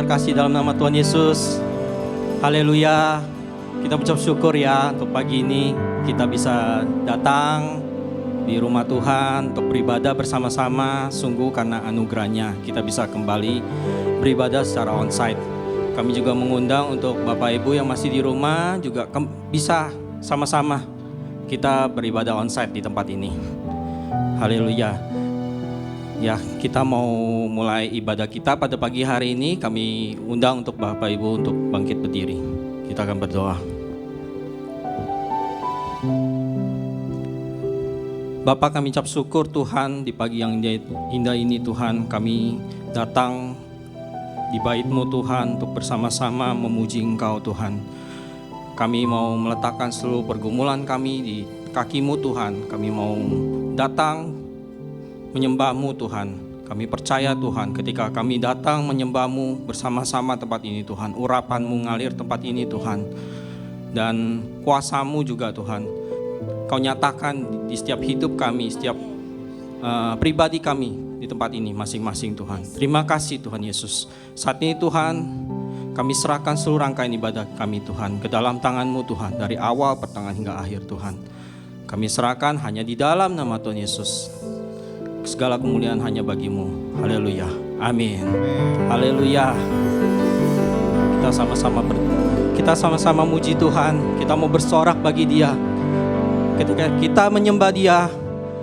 terkasih dalam nama Tuhan Yesus. Haleluya. Kita ucap syukur ya untuk pagi ini kita bisa datang di rumah Tuhan untuk beribadah bersama-sama. Sungguh karena anugerahnya kita bisa kembali beribadah secara onsite. Kami juga mengundang untuk Bapak Ibu yang masih di rumah juga bisa sama-sama kita beribadah onsite di tempat ini. Haleluya. Ya, kita mau mulai ibadah kita pada pagi hari ini. Kami undang untuk Bapak Ibu untuk bangkit berdiri. Kita akan berdoa. Bapa, kami ucap syukur Tuhan di pagi yang indah ini Tuhan. Kami datang di bait-Mu Tuhan untuk bersama-sama memuji Engkau Tuhan. Kami mau meletakkan seluruh pergumulan kami di kaki-Mu Tuhan. Kami mau datang menyembah-Mu Tuhan. Kami percaya Tuhan ketika kami datang menyembah-Mu bersama-sama tempat ini Tuhan, urapan-Mu ngalir tempat ini Tuhan, dan kuasa-Mu juga Tuhan Kau nyatakan di setiap hidup kami, setiap pribadi kami di tempat ini masing-masing Tuhan. Terima kasih Tuhan Yesus. Saat ini Tuhan, kami serahkan seluruh rangkaian ibadah kami Tuhan ke dalam tangan-Mu Tuhan, dari awal pertengahan hingga akhir Tuhan. Kami serahkan hanya di dalam nama Tuhan Yesus. Segala kemuliaan hanya bagi-Mu. Haleluya. Amin. Haleluya. Kita sama-sama muji Tuhan. Kita mau bersorak bagi Dia. Ketika kita menyembah Dia,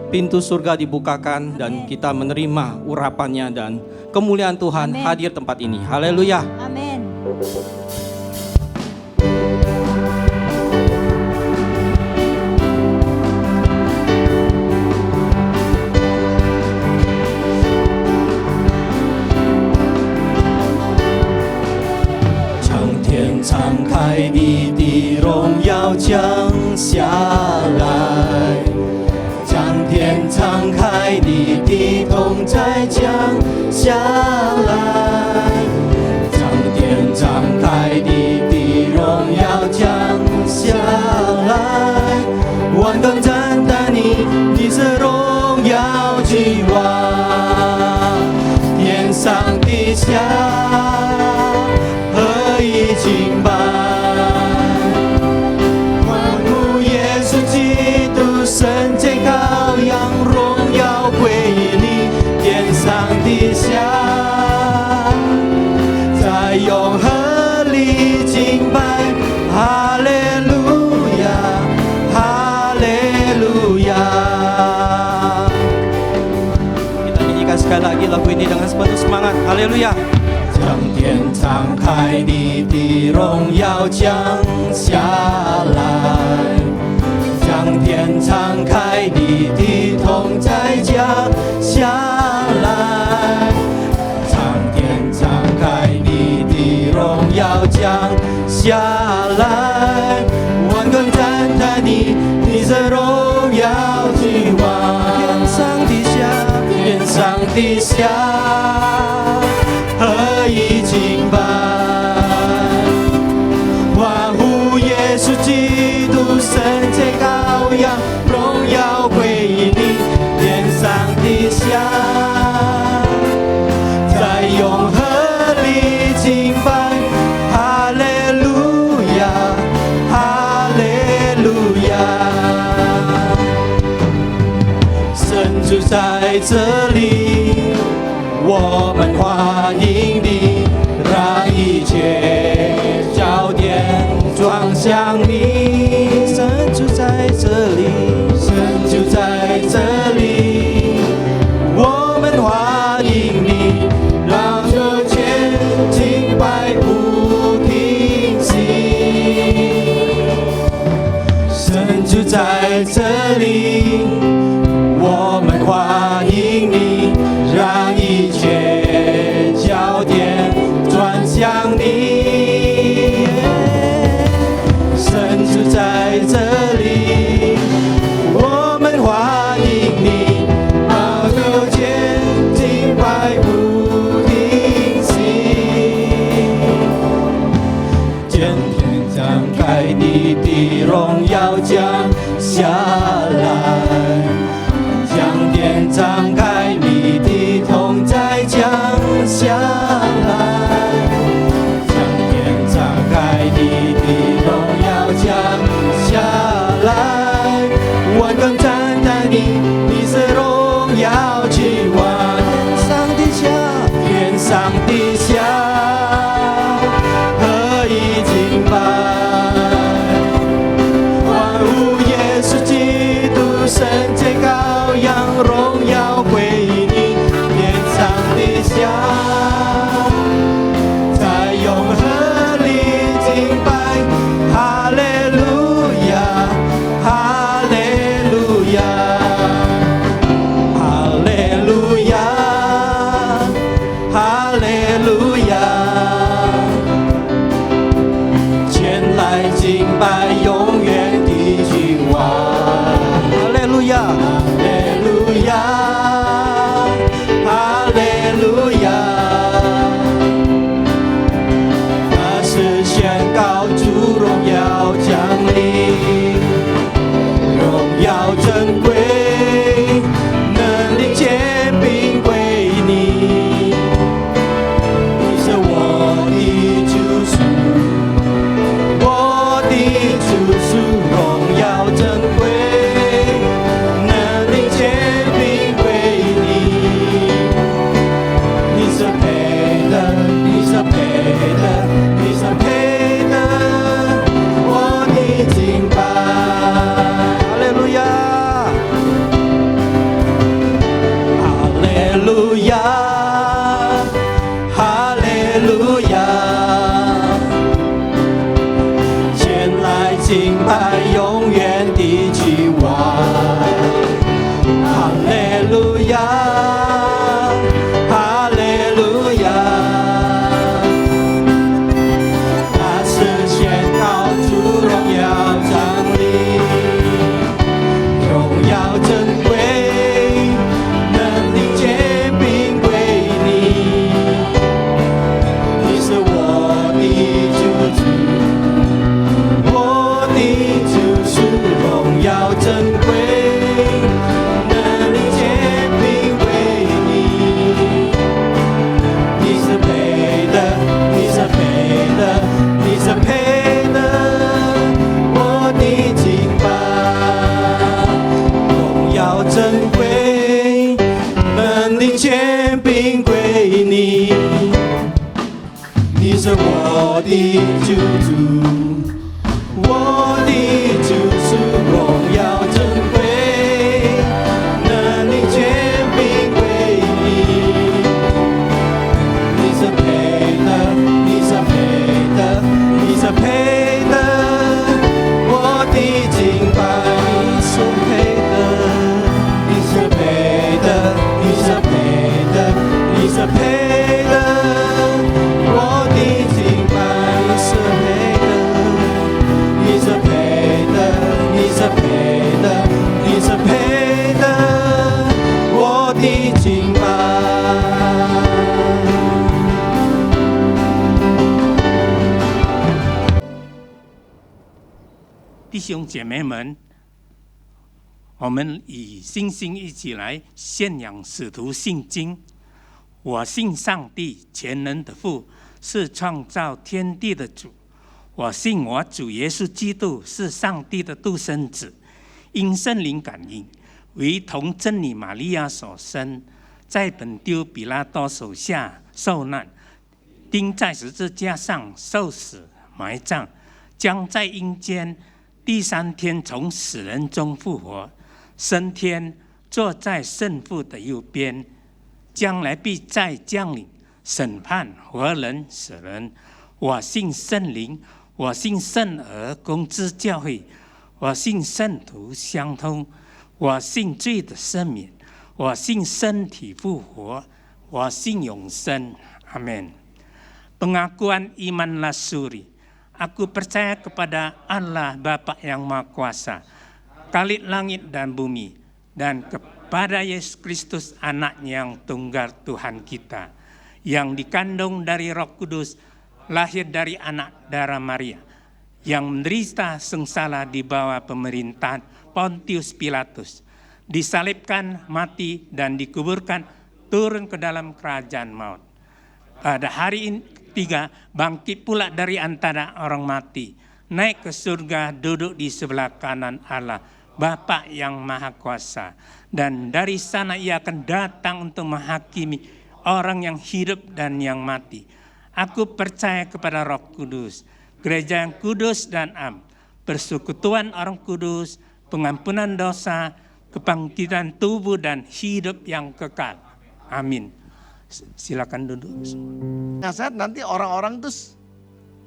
pintu surga dibukakan dan kita menerima urapannya dan kemuliaan Tuhan hadir tempat ini. Haleluya. Amin. 敞开你的荣耀降下来，将天敞开你的同在降下来，将天敞开你的荣耀降下来，万邦赞叹你，你是荣耀之王，天上地下敬拜，欢呼耶稣基督，圣洁羔羊，荣耀归于你，天上地下，在永恒里敬拜，哈利路亚，哈利路亚。Kita nyanyikan sekali lagi lagu ini dengan sepenuh semangat, haleluya. 将天敞开，你的荣耀降下来，将天敞开，你的同在降下来，将天敞开，你的荣耀降下来，万国赞叹你，你是荣耀之王，天上地下，天上地下。何以敬拜，欢呼耶稣基督，圣洁羔羊，荣耀归于你，天上地下，在永恒里敬拜，哈利路亚，哈利路亚，神住在这里。我们欢迎你，让一切焦点转向你。神就在这里，神就在这里。我们欢迎你，让这前敬拜不停息。神就在这里，我们欢迎你。让一切焦点转向你，神就在这里，我们欢迎你，让有前敬拜不停息，将天敞开，你的荣耀降下来，将天敞荣耀归你，天上地下，在永恒里敬拜，哈利路亚，哈利路亚，哈利路亚，哈利路亚，前来敬拜永远的君王，哈利路亚，哈利路亚，哈利路亚，那是宣告主荣耀降临，荣耀珍贵，能力坚并归你，你是我的救赎，我的救赎，荣耀珍贵，能力坚并归你，你是配的，你是配的，你是配的，我的敬拜，哈利路亚，哈利路亚，哈利路亚，前来敬拜永远的君王，哈利路亚，哈利路亚，那是宣告主荣耀降临，荣耀珍贵，能力坚并归你，你是我的救主，我的救赎，荣耀珍贵，能力坚并归你，你是配的，你是配的，你是配的，我的敬拜，荣耀珍贵，能力坚并归你，你是我的救主，我的救赎，荣耀珍贵，能力坚并归你，你是配的，你是配的，你是配的，我的敬拜，你是配的，你是配的，你是配的，你是配的，我的敬拜，你是配的，你是配的，你是配的，你是配的，我的敬拜。弟兄姐妹们，我们以信心一起来宣扬使徒信经。我信上帝全能的父，是创造天地的主。我信我主耶稣基督是上帝的独生子，因圣灵感应，为同真理玛利亚所生，在本丢比拉多手下受难，钉在十字架上受死埋葬，将在阴间第3天从死人中复活，升天，坐在圣父的右边，将来必再降临审判活人死人。我信圣灵，我信圣而公之教会，我信圣徒相通，我信罪的赦免，我信身体复活，我信永生。Amin. Pengakuan iman lasuri. Aku percaya kepada Allah Bapa yang Maha Kuasa, Khalid langit dan bumi, dan kepada Yesus Kristus anaknya yang tunggal Tuhan kita, yang dikandung dari Roh Kudus, lahir dari anak darah Maria, yang menderita sengsara di bawah pemerintahan Pontius Pilatus, disalibkan, mati, dan dikuburkan, turun ke dalam kerajaan maut. Pada hari ketiga, bangkit pula dari antara orang mati, naik ke surga, duduk di sebelah kanan Allah, Bapa yang Maha Kuasa. Dan dari sana ia akan datang untuk menghakimi orang yang hidup dan yang mati. Aku percaya kepada Roh Kudus, gereja yang kudus dan am, persekutuan orang kudus, pengampunan dosa, kebangkitan tubuh dan hidup yang kekal. Amin. Silakan duduk. Nasihat nanti orang-orang tuh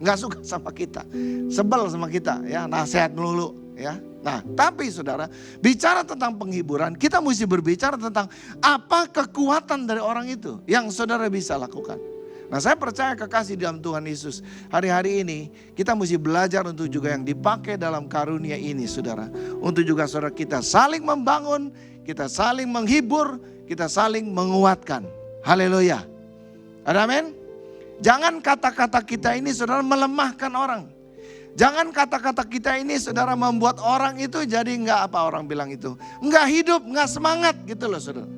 nggak suka sama kita, sebel sama kita, ya nasihat melulu, ya. Nah, tapi saudara, bicara tentang penghiburan, kita mesti berbicara tentang apa kekuatan dari orang itu yang saudara bisa lakukan. Nah, saya percaya kekasih dalam Tuhan Yesus, hari-hari ini kita mesti belajar untuk juga yang dipakai dalam karunia ini, saudara. Untuk juga saudara kita saling membangun, kita saling menghibur, kita saling menguatkan. Haleluya. Ada amin? Jangan kata-kata kita ini saudara melemahkan orang. Jangan kata-kata kita ini saudara membuat orang itu jadi enggak apa orang bilang itu. Enggak hidup, enggak semangat gitu loh saudara.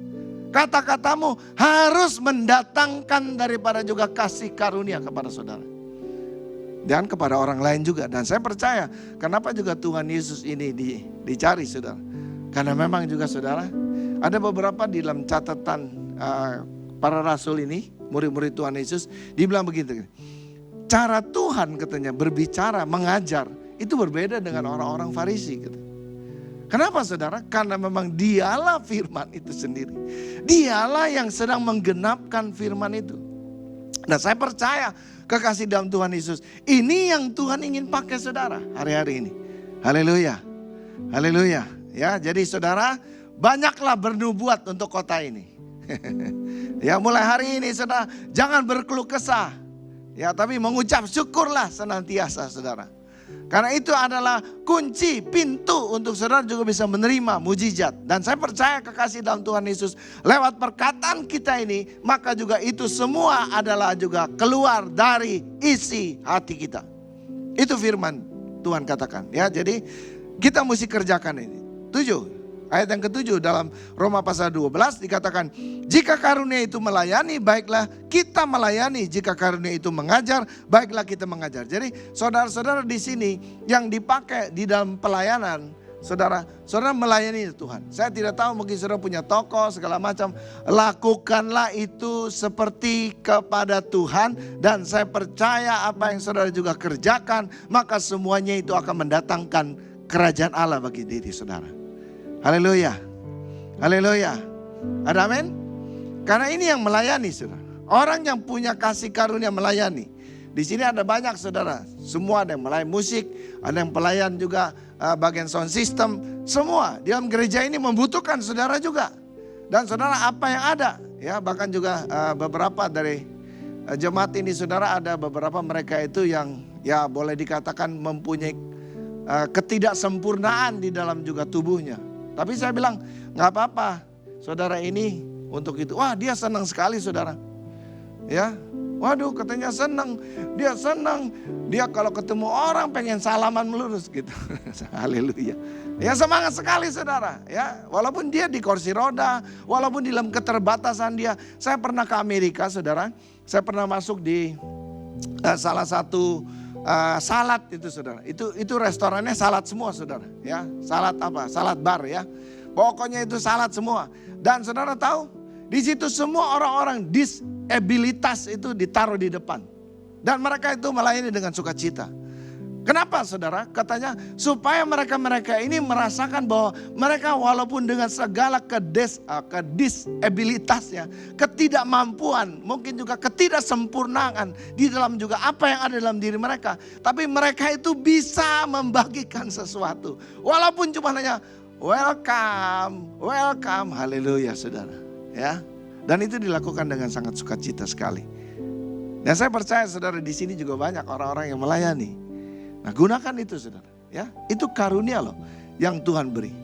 Kata-katamu harus mendatangkan daripada juga kasih karunia kepada saudara. Dan kepada orang lain juga. Dan saya percaya kenapa juga Tuhan Yesus ini dicari saudara. Karena memang juga saudara ada beberapa di dalam catatan para rasul ini, murid-murid Tuhan Yesus, dibilang begitu. Cara Tuhan katanya berbicara, mengajar, itu berbeda dengan orang-orang Farisi. Gitu. Kenapa saudara? Karena memang dialah firman itu sendiri. Dialah yang sedang menggenapkan firman itu. Nah saya percaya kekasih dalam Tuhan Yesus, ini yang Tuhan ingin pakai saudara hari-hari ini. Haleluya. Haleluya. Ya, jadi saudara banyaklah bernubuat untuk kota ini. Ya mulai hari ini saudara jangan berkeluh kesah. Ya tapi mengucap syukurlah senantiasa saudara. Karena itu adalah kunci pintu untuk saudara juga bisa menerima mujizat. Dan saya percaya kekasih dalam Tuhan Yesus lewat perkataan kita ini, maka juga itu semua adalah juga keluar dari isi hati kita. Itu firman Tuhan katakan. Ya jadi kita mesti kerjakan ini. 7. Ayat yang ke-7 dalam Roma pasal 12 dikatakan, jika karunia itu melayani, baiklah kita melayani. Jika karunia itu mengajar, baiklah kita mengajar. Jadi saudara-saudara di sini yang dipakai di dalam pelayanan, saudara melayani Tuhan. Saya tidak tahu mungkin saudara punya toko segala macam. Lakukanlah itu seperti kepada Tuhan. Dan saya percaya apa yang saudara juga kerjakan, maka semuanya itu akan mendatangkan kerajaan Allah bagi diri saudara. Haleluya. Haleluya. Ada amin? Karena ini yang melayani saudara. Orang yang punya kasih karunia melayani. Di sini ada banyak saudara. Semua ada yang melayani musik. Ada yang pelayan juga bagian sound system. Semua di dalam gereja ini membutuhkan saudara juga. Dan saudara apa yang ada. Ya bahkan juga beberapa dari jemaat ini saudara ada beberapa mereka itu yang ya boleh dikatakan mempunyai ketidaksempurnaan di dalam juga tubuhnya. Tapi saya bilang gak apa-apa saudara ini untuk itu. Wah dia senang sekali saudara. Ya, waduh katanya senang. Dia senang. Dia kalau ketemu orang pengen salaman melurus gitu. Haleluya. Ya semangat sekali saudara. Ya, walaupun dia di kursi roda. Walaupun di dalam keterbatasan dia. Saya pernah ke Amerika saudara. Saya pernah masuk di salah satu salad itu saudara, itu restorannya salad semua saudara, ya salad apa, salad bar ya, pokoknya itu salad semua. Dan saudara tahu, di situ semua orang-orang disabilitas itu ditaruh di depan, dan mereka itu melayani dengan sukacita. Kenapa saudara? Katanya supaya mereka ini merasakan bahwa mereka walaupun dengan segala kedisabilitasnya, ketidakmampuan, mungkin juga ketidaksempurnaan di dalam juga apa yang ada dalam diri mereka. Tapi mereka itu bisa membagikan sesuatu. Walaupun cuma hanya welcome, haleluya saudara. Ya, dan itu dilakukan dengan sangat sukacita sekali. Dan saya percaya saudara di sini juga banyak orang-orang yang melayani. Nah gunakan itu saudara, ya itu karunia loh yang Tuhan beri.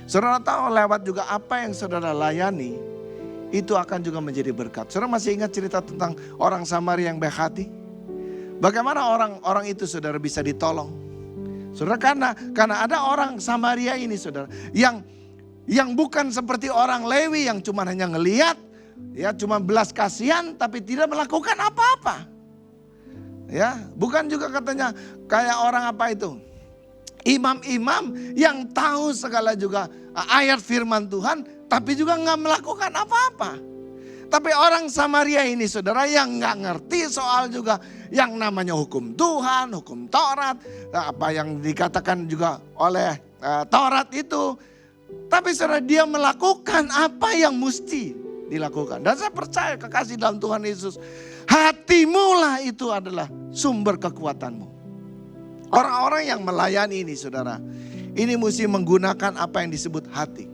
Saudara tahu lewat juga apa yang saudara layani itu akan juga menjadi berkat. Saudara masih ingat cerita tentang orang Samaria yang baik hati? Bagaimana orang itu saudara bisa ditolong? Saudara karena ada orang Samaria ini saudara yang bukan seperti orang Lewi yang cuma hanya ngelihat, ya cuma belas kasihan tapi tidak melakukan apa-apa. Ya, bukan juga katanya kayak orang apa itu? Imam-imam yang tahu segala juga ayat firman Tuhan tapi juga nggak melakukan apa-apa. Tapi orang Samaria ini saudara yang nggak ngerti soal juga yang namanya hukum Tuhan, hukum Taurat, apa yang dikatakan juga oleh Taurat itu, Tapi saudara, dia melakukan apa yang mesti dilakukan. Dan saya percaya kekasih dalam Tuhan Yesus, hatimu lah itu adalah sumber kekuatanmu. Orang-orang yang melayani ini saudara, ini mesti menggunakan apa yang disebut hati.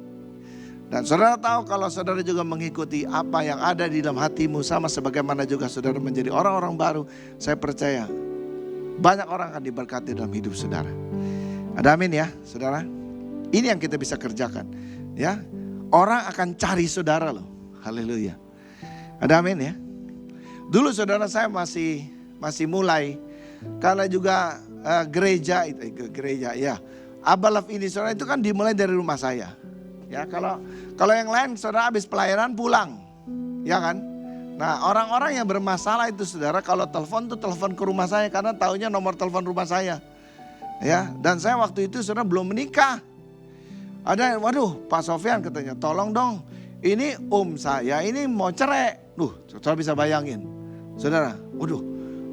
Dan saudara tahu kalau saudara juga mengikuti apa yang ada di dalam hatimu, sama sebagaimana juga saudara menjadi orang-orang baru, saya percaya banyak orang akan diberkati dalam hidup saudara. Ada amin ya saudara. Ini yang kita bisa kerjakan ya. Orang akan cari saudara loh. Haleluya. Ada amin ya. Dulu saudara saya masih mulai, karena juga gereja ya. Abalaf ini saudara itu kan dimulai dari rumah saya. Ya, kalau yang lain saudara habis pelayanan pulang. Ya kan? Nah, orang-orang yang bermasalah itu saudara kalau telepon tuh telepon ke rumah saya karena taunya nomor telepon rumah saya. Ya, dan saya waktu itu saudara belum menikah. Ada, waduh Pak Sofyan katanya, tolong dong, ini saya ini mau cerai. Saudara bisa bayangin. Saudara, waduh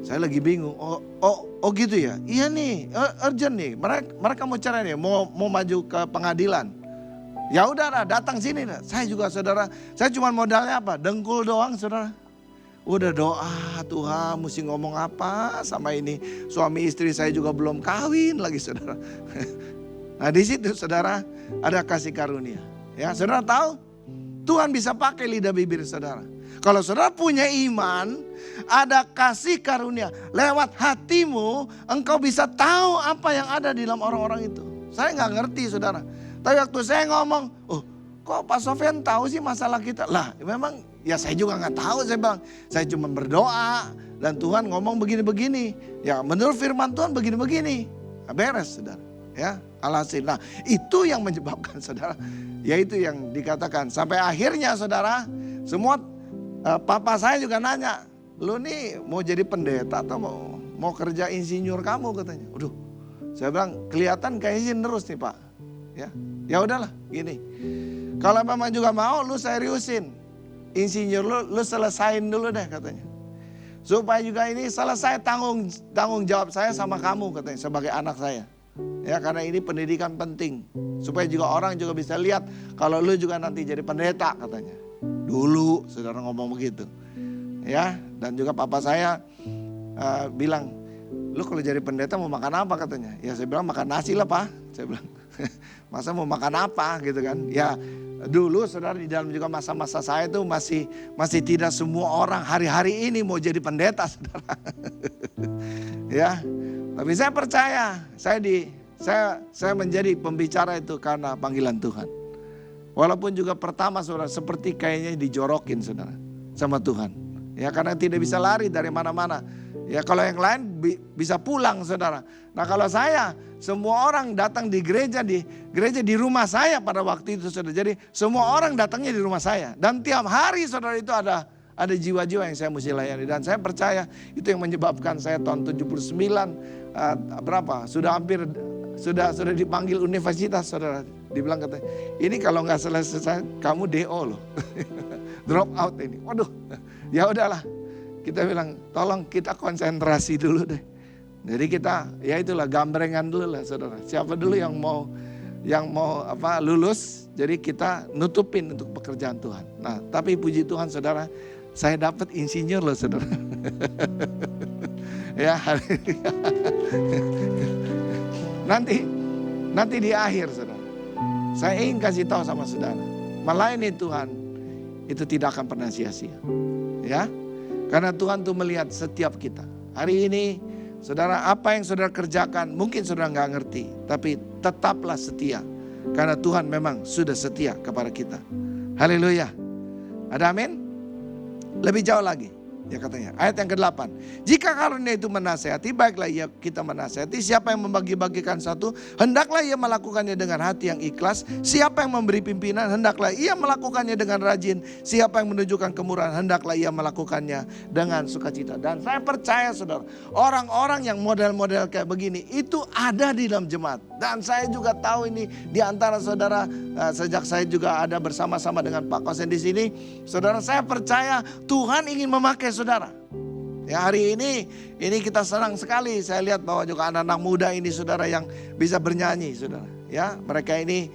saya lagi bingung. Oh gitu ya. Iya nih, urgent nih. Mereka mau cerai nih, mau maju ke pengadilan. Ya udah datang sini. Saya juga saudara, saya cuma modalnya apa? Dengkul doang saudara. Udah doa, Tuhan mesti ngomong apa sama ini. Suami istri saya juga belum kawin lagi saudara. Nah di situ saudara ada kasih karunia. Ya saudara tahu Tuhan bisa pakai lidah bibir saudara. Kalau saudara punya iman, ada kasih karunia. Lewat hatimu engkau bisa tahu apa yang ada di dalam orang-orang itu. Saya gak ngerti saudara. Tapi waktu saya ngomong, kok Pak Sofyan tahu sih masalah kita? Lah memang ya saya juga gak tahu, saya bilang. Saya cuma berdoa dan Tuhan ngomong begini-begini. Ya menurut firman Tuhan begini-begini. Nah, beres saudara. Ya, alhasil. Nah itu yang menyebabkan saudara, yaitu yang dikatakan sampai akhirnya saudara, semua papa saya juga nanya, lu nih mau jadi pendeta atau mau kerja insinyur kamu katanya. Waduh, saya bilang kelihatan kayaknya terus nih Pak. Ya udahlah gini, kalau memang juga mau lu seriusin insinyur lu selesain dulu deh katanya. Supaya juga ini selesai tanggung jawab saya sama kamu katanya sebagai anak saya. Ya karena ini pendidikan penting. Supaya juga orang juga bisa lihat kalau lu juga nanti jadi pendeta katanya. Dulu saudara ngomong begitu. Ya dan juga papa saya bilang, lu kalau jadi pendeta mau makan apa katanya. Ya saya bilang makan nasi lah Pak. Saya bilang masa mau makan apa gitu kan. Ya dulu saudara di dalam juga masa-masa saya itu masih tidak semua orang hari-hari ini mau jadi pendeta saudara. Ya. Tapi saya percaya, saya menjadi pembicara itu karena panggilan Tuhan. Walaupun juga pertama saudara seperti kayaknya dijorokin saudara sama Tuhan. Ya karena tidak bisa lari dari mana-mana. Ya kalau yang lain bisa pulang saudara. Nah kalau saya, semua orang datang di gereja di rumah saya pada waktu itu saudara. Jadi semua orang datangnya di rumah saya. Dan tiap hari saudara itu ada jiwa-jiwa yang saya mesti layani. Dan saya percaya itu yang menyebabkan saya tahun 79 sudah dipanggil universitas saudara. Dibilang katanya, ini kalau nggak selesai kamu DO loh. Drop out ini. Waduh, ya udahlah. Kita bilang tolong kita konsentrasi dulu deh. Jadi kita ya itulah gambrengan dulu lah saudara. Siapa dulu yang mau lulus, jadi kita nutupin untuk pekerjaan Tuhan. Nah tapi puji Tuhan saudara, saya dapat insinyur loh saudara. Ya nanti di akhir saudara, saya ingin kasih tahu sama saudara, melayani Tuhan itu tidak akan pernah sia-sia. Ya, karena Tuhan tuh melihat setiap kita. Hari ini saudara, apa yang saudara kerjakan mungkin saudara nggak ngerti, tapi tetaplah setia. Karena Tuhan memang sudah setia kepada kita. Haleluya. Ada amin? Lebih jauh lagi. Ya katanya, ayat yang ke-8. Jika karunia itu menasehati, baiklah ia kita menasehati. Siapa yang membagi-bagikan satu, hendaklah ia melakukannya dengan hati yang ikhlas. Siapa yang memberi pimpinan, hendaklah ia melakukannya dengan rajin. Siapa yang menunjukkan kemurahan, hendaklah ia melakukannya dengan sukacita. Dan saya percaya saudara, orang-orang yang model-model kayak begini itu ada di dalam jemaat. Dan saya juga tahu ini di antara saudara, sejak saya juga ada bersama-sama dengan Pak Kosen di sini, saudara, saya percaya Tuhan ingin memakai saudara. Ya hari ini kita senang sekali. Saya lihat bahwa juga anak-anak muda ini saudara yang bisa bernyanyi saudara. Ya, mereka ini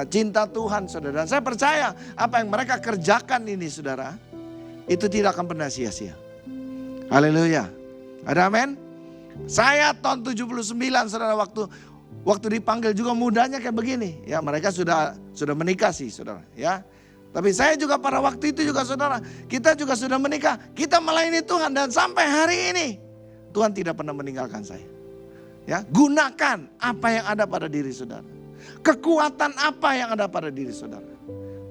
cinta Tuhan, saudara. Dan saya percaya apa yang mereka kerjakan ini, saudara, itu tidak akan pernah sia-sia. Haleluya. Ada amin? Saya tahun 79, saudara, waktu dipanggil juga mudanya kayak begini. Ya, mereka sudah menikah sih, saudara. Ya, tapi saya juga pada waktu itu juga, saudara, kita juga sudah menikah. Kita melayani Tuhan dan sampai hari ini Tuhan tidak pernah meninggalkan saya. Ya, gunakan apa yang ada pada diri saudara. Kekuatan apa yang ada pada diri saudara.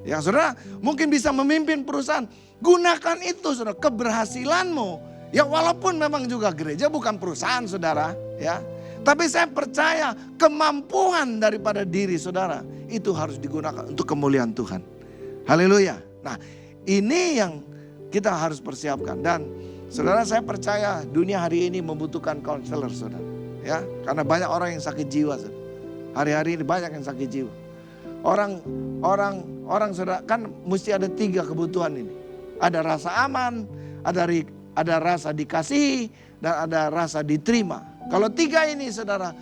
Ya, saudara mungkin bisa memimpin perusahaan. Gunakan itu, saudara, keberhasilanmu. Ya, walaupun memang juga gereja bukan perusahaan, saudara. Ya, tapi saya percaya kemampuan daripada diri saudara itu harus digunakan untuk kemuliaan Tuhan. Haleluya. Nah, ini yang kita harus persiapkan. Dan saudara, saya percaya dunia hari ini membutuhkan konselor, saudara. Ya, karena banyak orang yang sakit jiwa, saudara. Hari-hari ini banyak yang sakit jiwa. Orang saudara, kan mesti ada 3 kebutuhan ini. Ada rasa aman, ada rasa dikasihi, dan ada rasa diterima. Kalau 3 ini, saudara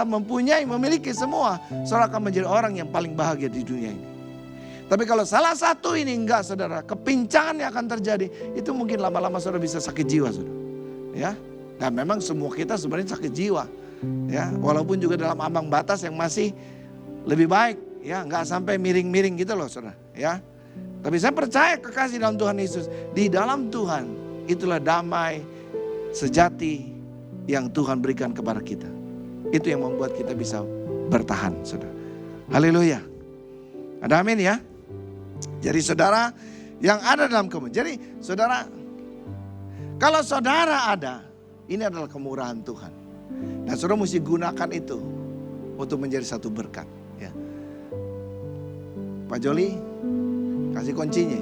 memiliki semua, saudara akan menjadi orang yang paling bahagia di dunia ini. Tapi kalau salah satu ini enggak, saudara, kepincangan yang akan terjadi, itu mungkin lama-lama saudara bisa sakit jiwa, saudara. Ya, dan memang semua kita sebenarnya sakit jiwa. Ya, walaupun juga dalam ambang batas yang masih lebih baik, ya, enggak sampai miring-miring gitu loh, saudara. Ya, tapi saya percaya kekasih dalam Tuhan Yesus, di dalam Tuhan itulah damai sejati yang Tuhan berikan kepada kita. Itu yang membuat kita bisa bertahan, saudara. Haleluya. Ada amin ya. Jadi saudara yang ada dalam kemuliaan. Jadi saudara, kalau saudara ada, ini adalah kemurahan Tuhan. Dan saudara mesti gunakan itu untuk menjadi satu berkat. Ya. Pak Joli, kasih kuncinya.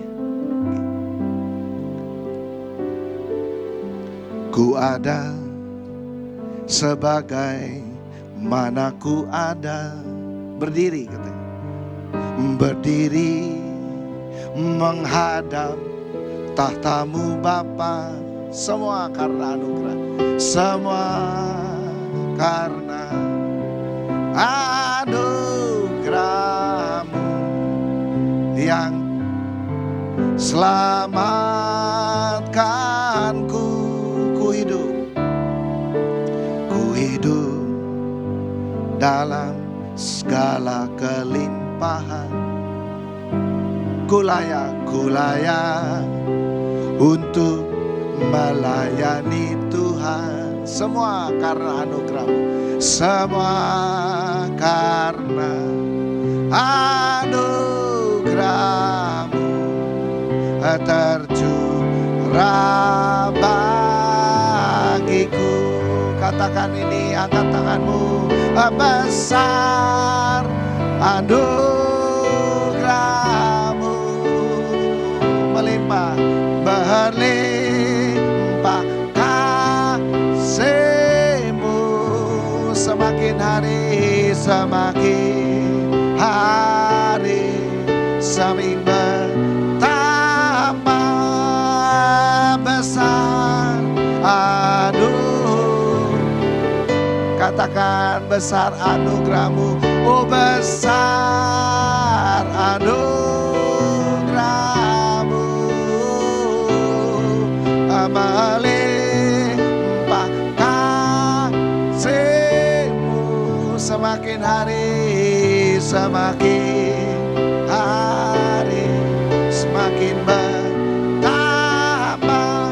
Ku ada sebagai mana ku ada. Berdiri katanya. Berdiri menghadap tahtamu Bapa. Semua karena anugerah. Semua karena anugerah-Mu yang selamatkanku. Ku hidup dalam segala kelimpahan. Ku layak untuk melayani Tuhan. Semua karena anugerah-Mu. Semua karena anugerah-Mu tercurah bagiku. Katakan ini, angkat tanganmu. Besar anugerah-Mu, melimpah berlimpah kasih-Mu. Semakin hari semakin bertambah besar katakan besar anugerah-Mu. Oh, besar anugerah-Mu, melimpah kasih-Mu. Semakin hari semakin bertambah.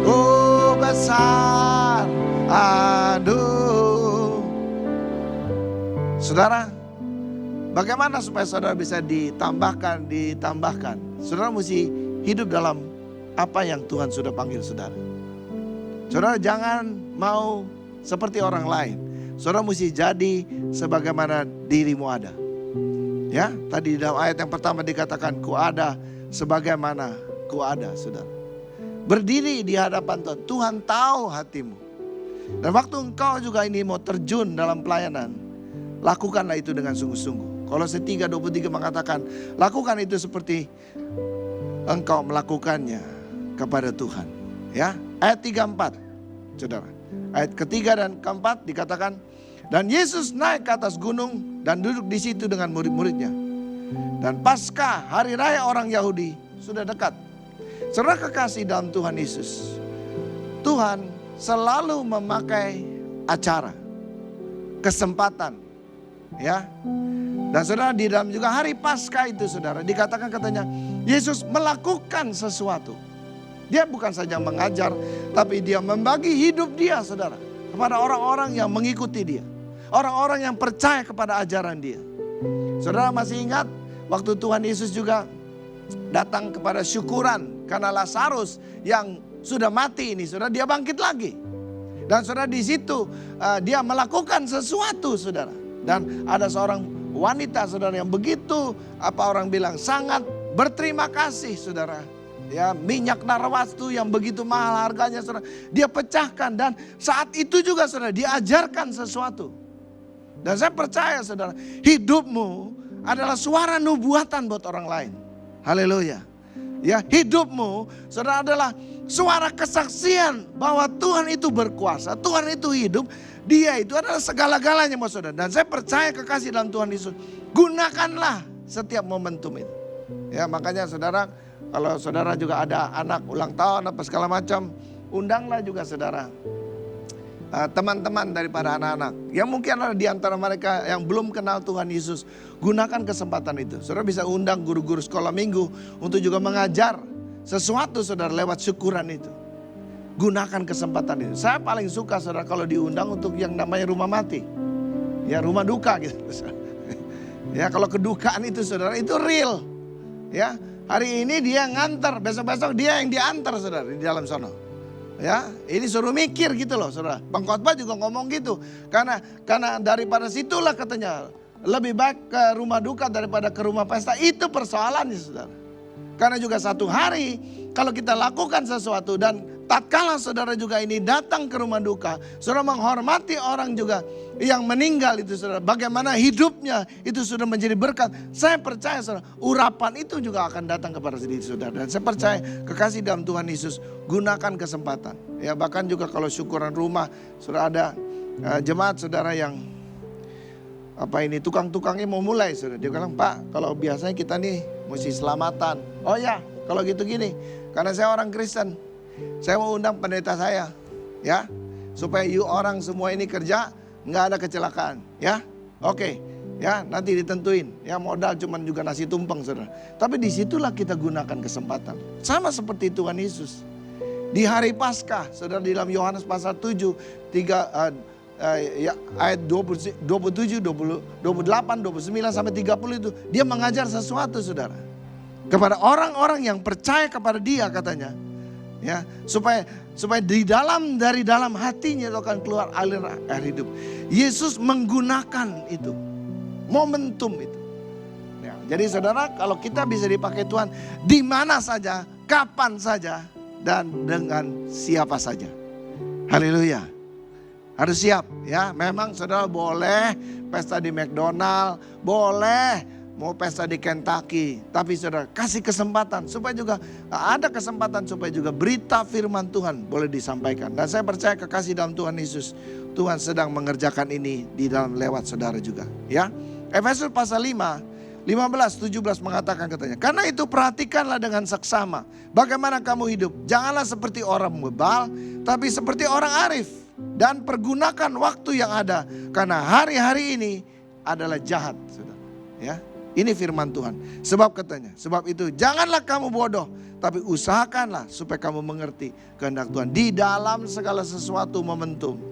Oh, besar Saudara, bagaimana supaya saudara bisa ditambahkan? Saudara mesti hidup dalam apa yang Tuhan sudah panggil saudara. Saudara jangan mau seperti orang lain. Saudara mesti jadi sebagaimana dirimu ada. Ya, tadi dalam ayat yang pertama dikatakan ku ada sebagaimana ku ada, saudara. Berdiri di hadapan Tuhan. Tuhan tahu hatimu. Dan waktu engkau juga ini mau terjun dalam pelayanan, lakukanlah itu dengan sungguh-sungguh. Kolose 3:23 mengatakan, lakukan itu seperti engkau melakukannya kepada Tuhan. Ya, ayat 3-4, saudara. Ayat ketiga dan keempat dikatakan, dan Yesus naik ke atas gunung dan duduk di situ dengan murid-muridnya. Dan Paskah, hari raya orang Yahudi, sudah dekat. Saudara kekasih dalam Tuhan Yesus, Tuhan selalu memakai acara, kesempatan, ya. Dan saudara, di dalam juga hari Paskah itu, saudara, dikatakan katanya Yesus melakukan sesuatu. Dia bukan saja mengajar, tapi dia membagi hidup dia, saudara, kepada orang-orang yang mengikuti dia, orang-orang yang percaya kepada ajaran dia. Saudara masih ingat waktu Tuhan Yesus juga datang kepada syukuran karena Lazarus yang sudah mati ini, saudara, dia bangkit lagi. Dan saudara, di situ dia melakukan sesuatu, saudara. Dan ada seorang wanita, saudara, yang begitu orang bilang sangat berterima kasih, saudara. Ya, minyak narwastu yang begitu mahal harganya, saudara, dia pecahkan. Dan saat itu juga, saudara, diajarkan sesuatu. Dan saya percaya, saudara, hidupmu adalah suara nubuatan buat orang lain. Haleluya. Ya, hidupmu, saudara, adalah suara kesaksian bahwa Tuhan itu berkuasa, Tuhan itu hidup, Dia itu adalah segala-galanya, saudara. Dan saya percaya kekasih dalam Tuhan Yesus, gunakanlah setiap momentum itu. Ya, makanya saudara, kalau saudara juga ada anak ulang tahun apa segala macam, undanglah juga saudara teman-teman daripada anak-anak yang mungkin ada di antara mereka yang belum kenal Tuhan Yesus. Gunakan kesempatan itu. Saudara bisa undang guru-guru sekolah minggu untuk juga mengajar sesuatu, saudara, lewat syukuran itu. Gunakan kesempatan itu. Saya paling suka, saudara, kalau diundang untuk yang namanya rumah mati, ya, rumah duka gitu. Ya, kalau kedukaan itu, saudara, itu real. Ya, hari ini dia ngantar, besok-besok dia yang diantar, saudara, di dalam sono. Ya, ini suruh mikir gitu loh, saudara. Pengkhotbah juga ngomong gitu. Karena daripada situlah katanya lebih baik ke rumah duka daripada ke rumah pesta. Itu persoalannya, saudara. Karena juga satu hari kalau kita lakukan sesuatu dan tatkala saudara juga ini datang ke rumah duka, saudara menghormati orang juga yang meninggal itu, saudara, bagaimana hidupnya itu sudah menjadi berkat. Saya percaya, saudara, urapan itu juga akan datang kepada diri saudara. Dan saya percaya kekasih dalam Tuhan Yesus, gunakan kesempatan. Ya, bahkan juga kalau syukuran rumah, saudara, ada jemaat saudara yang tukang-tukangnya mau mulai, saudara. Dia bilang, Pak, kalau biasanya kita nih mesti selamatan. Oh ya, kalau gitu gini, karena saya orang Kristen, saya mau undang pendeta saya, ya, supaya you orang semua ini kerja, nggak ada kecelakaan, ya, oke, ya, nanti ditentuin, ya, modal cuman juga nasi tumpeng, saudara. Tapi disitulah kita gunakan kesempatan, sama seperti Tuhan Yesus di hari Paskah, saudara, di dalam Yohanes pasal 7, ayat 27, 28, 29 sampai 30 itu, dia mengajar sesuatu, saudara, kepada orang-orang yang percaya kepada dia, katanya. Ya, supaya dari dalam hatinya itu akan keluar aliran air hidup. Yesus menggunakan itu, momentum itu. Ya, jadi saudara, kalau kita bisa dipakai Tuhan di mana saja, kapan saja, dan dengan siapa saja. Haleluya. Harus siap, ya. Memang saudara boleh pesta di McDonald, boleh mau pesta di Kentucky, tapi saudara kasih kesempatan supaya juga ada kesempatan supaya juga berita firman Tuhan boleh disampaikan. Dan saya percaya kekasih dalam Tuhan Yesus, Tuhan sedang mengerjakan ini di dalam lewat saudara juga, ya. Efesus pasal 5, 15, 17 mengatakan katanya, karena itu perhatikanlah dengan seksama bagaimana kamu hidup. Janganlah seperti orang bebal, tapi seperti orang arif. Dan pergunakan waktu yang ada, karena hari-hari ini adalah jahat, saudara, ya. Ini firman Tuhan. Sebab katanya, sebab itu janganlah kamu bodoh, tapi usahakanlah supaya kamu mengerti kehendak Tuhan di dalam segala sesuatu momentum.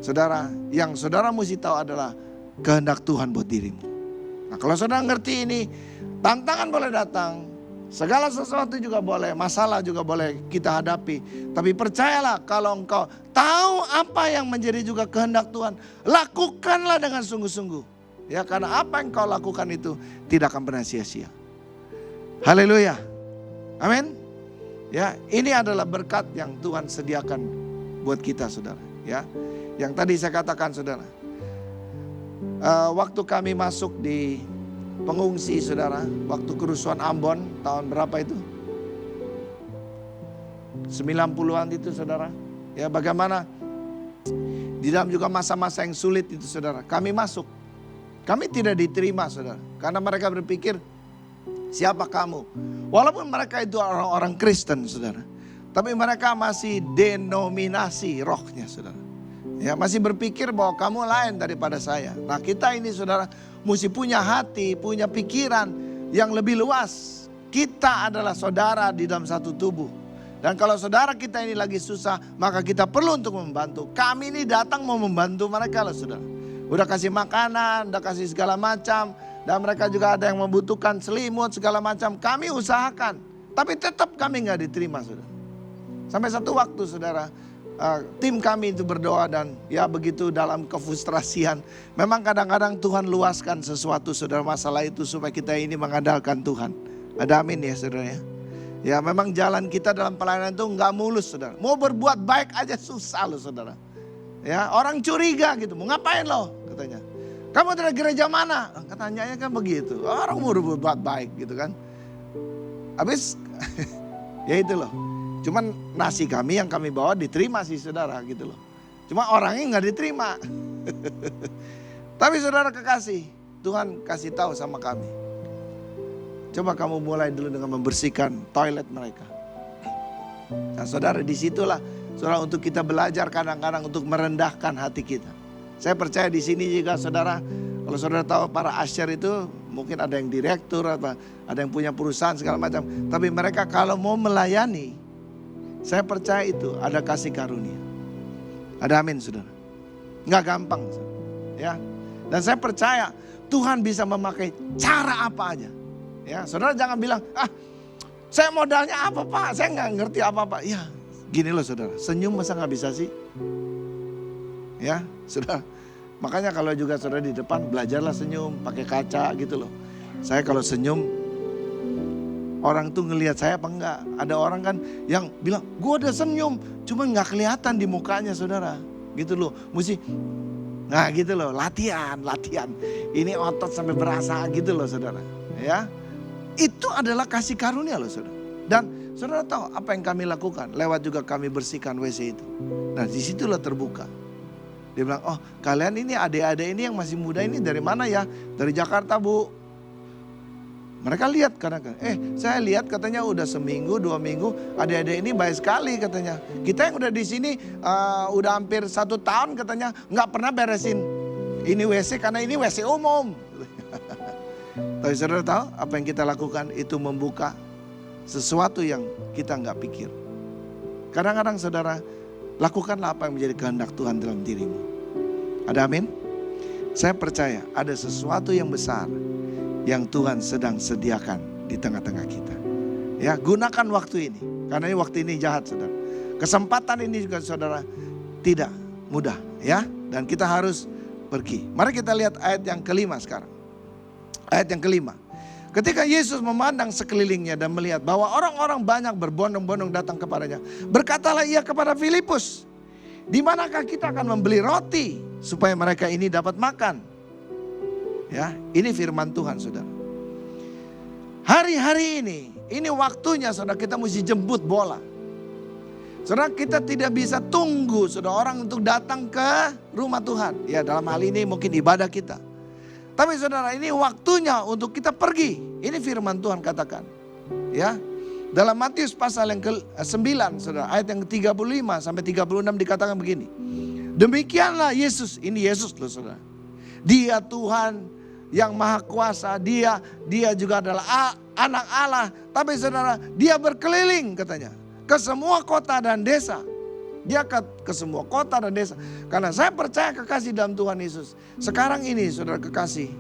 Saudara, yang saudara mesti tahu adalah kehendak Tuhan buat dirimu. Nah, kalau saudara ngerti ini, tantangan boleh datang, segala sesuatu juga boleh, masalah juga boleh kita hadapi. Tapi percayalah, kalau engkau tahu apa yang menjadi juga kehendak Tuhan, lakukanlah dengan sungguh-sungguh. Ya, karena apa yang kau lakukan itu tidak akan pernah sia-sia. Haleluya. Amin. Ya, ini adalah berkat yang Tuhan sediakan buat kita, saudara. Ya, yang tadi saya katakan, saudara. Waktu kami masuk di pengungsi, saudara, waktu kerusuhan Ambon tahun berapa itu? 90-an itu, saudara. Ya, bagaimana di dalam juga masa-masa yang sulit itu, saudara. Kami masuk. Kami tidak diterima saudara. Karena mereka berpikir, siapa kamu? Walaupun mereka itu orang-orang Kristen saudara. Tapi mereka masih denominasi rohnya saudara. Ya, masih berpikir bahwa kamu lain daripada saya. Nah kita ini saudara mesti punya hati, punya pikiran yang lebih luas. Kita adalah saudara di dalam satu tubuh. Dan kalau saudara kita ini lagi susah, maka kita perlu untuk membantu. Kami ini datang mau membantu mereka loh saudara. Udah kasih makanan, udah kasih segala macam. Dan mereka juga ada yang membutuhkan selimut segala macam. Kami usahakan. Tapi tetap kami gak diterima saudara. Sampai satu waktu saudara, tim kami itu berdoa dan ya begitu dalam kefrustrasian. Memang kadang-kadang Tuhan luaskan sesuatu saudara masalah itu supaya kita ini mengandalkan Tuhan. Ada amin ya saudara ya. Ya memang jalan kita dalam pelayanan itu nggak mulus saudara. Mau berbuat baik aja susah loh saudara. Ya orang curiga gitu, mau ngapain lo katanya. Kamu dari gereja mana? Katanya kan begitu. Orang mau berbuat baik gitu kan. Habis ya itu loh. Cuman nasi kami yang kami bawa diterima sih saudara gitu loh. Cuma orangnya nggak diterima. Tapi saudara kekasih, Tuhan kasih tahu sama kami. Coba kamu mulai dulu dengan membersihkan toilet mereka. Nah saudara disitulah saudara untuk kita belajar kadang-kadang untuk merendahkan hati kita. Saya percaya di sini juga saudara, kalau saudara tahu para asyir itu mungkin ada yang direktur atau ada yang punya perusahaan segala macam. Tapi mereka kalau mau melayani, saya percaya itu ada kasih karunia. Ada amin saudara. Nggak gampang saudara. Ya. Dan saya percaya Tuhan bisa memakai cara apa aja. Ya, saudara jangan bilang, saya modalnya apa pak, saya nggak ngerti apa-apa. Ya, gini loh saudara, senyum masa nggak bisa sih? Ya, saudara. Makanya kalau juga saudara di depan belajarlah senyum, pakai kaca gitu loh. Saya kalau senyum, orang tuh ngelihat saya apa enggak? Ada orang kan yang bilang, gue udah senyum, cuma nggak kelihatan di mukanya saudara. Gitu loh, mesti, nah gitu loh, latihan. Ini otot sampai berasa gitu loh saudara. Ya. Itu adalah kasih karunia loh saudara. Dan saudara tahu apa yang kami lakukan? Lewat juga kami bersihkan WC itu. Nah disitulah terbuka. Dia bilang, oh kalian ini adik-adik ini yang masih muda ini dari mana ya? Dari Jakarta bu. Mereka lihat kadang-kadang. Saya lihat katanya udah seminggu 2 minggu. Adik-adik ini baik sekali katanya. Kita yang udah di sini udah hampir 1 tahun katanya. Nggak pernah beresin ini WC karena ini WC umum. Tapi saudara tahu apa yang kita lakukan itu membuka sesuatu yang kita nggak pikir. Kadang-kadang saudara lakukanlah apa yang menjadi kehendak Tuhan dalam dirimu. Ada amin? Saya percaya ada sesuatu yang besar yang Tuhan sedang sediakan di tengah-tengah kita. Ya gunakan waktu ini. Karena ini waktu ini jahat saudara. Kesempatan ini juga saudara tidak mudah ya. Dan kita harus pergi. Mari kita lihat ayat yang kelima sekarang. Ayat yang kelima. Ketika Yesus memandang sekelilingnya dan melihat bahwa orang-orang banyak berbondong-bondong datang kepadanya. Berkatalah ia kepada Filipus, di manakah kita akan membeli roti supaya mereka ini dapat makan? Ya, ini firman Tuhan saudara. Hari-hari ini waktunya saudara kita mesti jemput bola. Saudara kita tidak bisa tunggu saudara orang untuk datang ke rumah Tuhan. Ya dalam hal ini mungkin ibadah kita. Tapi saudara ini waktunya untuk kita pergi. Ini firman Tuhan katakan. Ya. Dalam Matius pasal yang ke-9 saudara. Ayat yang ke-35 sampai 36 dikatakan begini. Demikianlah Yesus. Ini Yesus loh saudara. Dia Tuhan yang maha kuasa. Dia juga adalah anak Allah. Tapi saudara dia berkeliling katanya. Ke semua kota dan desa. Dia ke semua kota dan desa. Karena saya percaya kekasih dalam Tuhan Yesus. Sekarang ini saudara kekasih.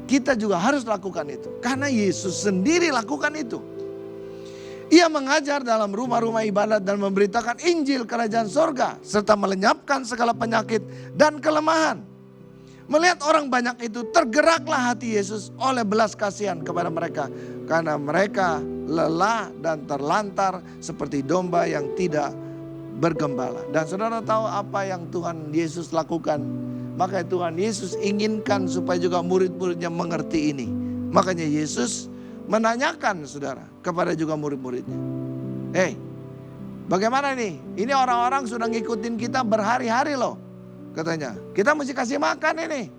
Kita juga harus lakukan itu. Karena Yesus sendiri lakukan itu. Ia mengajar dalam rumah-rumah ibadat dan memberitakan Injil kerajaan sorga. Serta melenyapkan segala penyakit dan kelemahan. Melihat orang banyak itu tergeraklah hati Yesus oleh belas kasihan kepada mereka. Karena mereka lelah dan terlantar seperti domba yang tidak bergembala. Dan saudara tahu apa yang Tuhan Yesus lakukan? Makanya Tuhan Yesus inginkan supaya juga murid-muridnya mengerti ini. Makanya Yesus menanyakan saudara kepada juga murid-muridnya. Bagaimana nih? Ini orang-orang sudah ngikutin kita berhari-hari loh. Katanya, kita mesti kasih makan ini.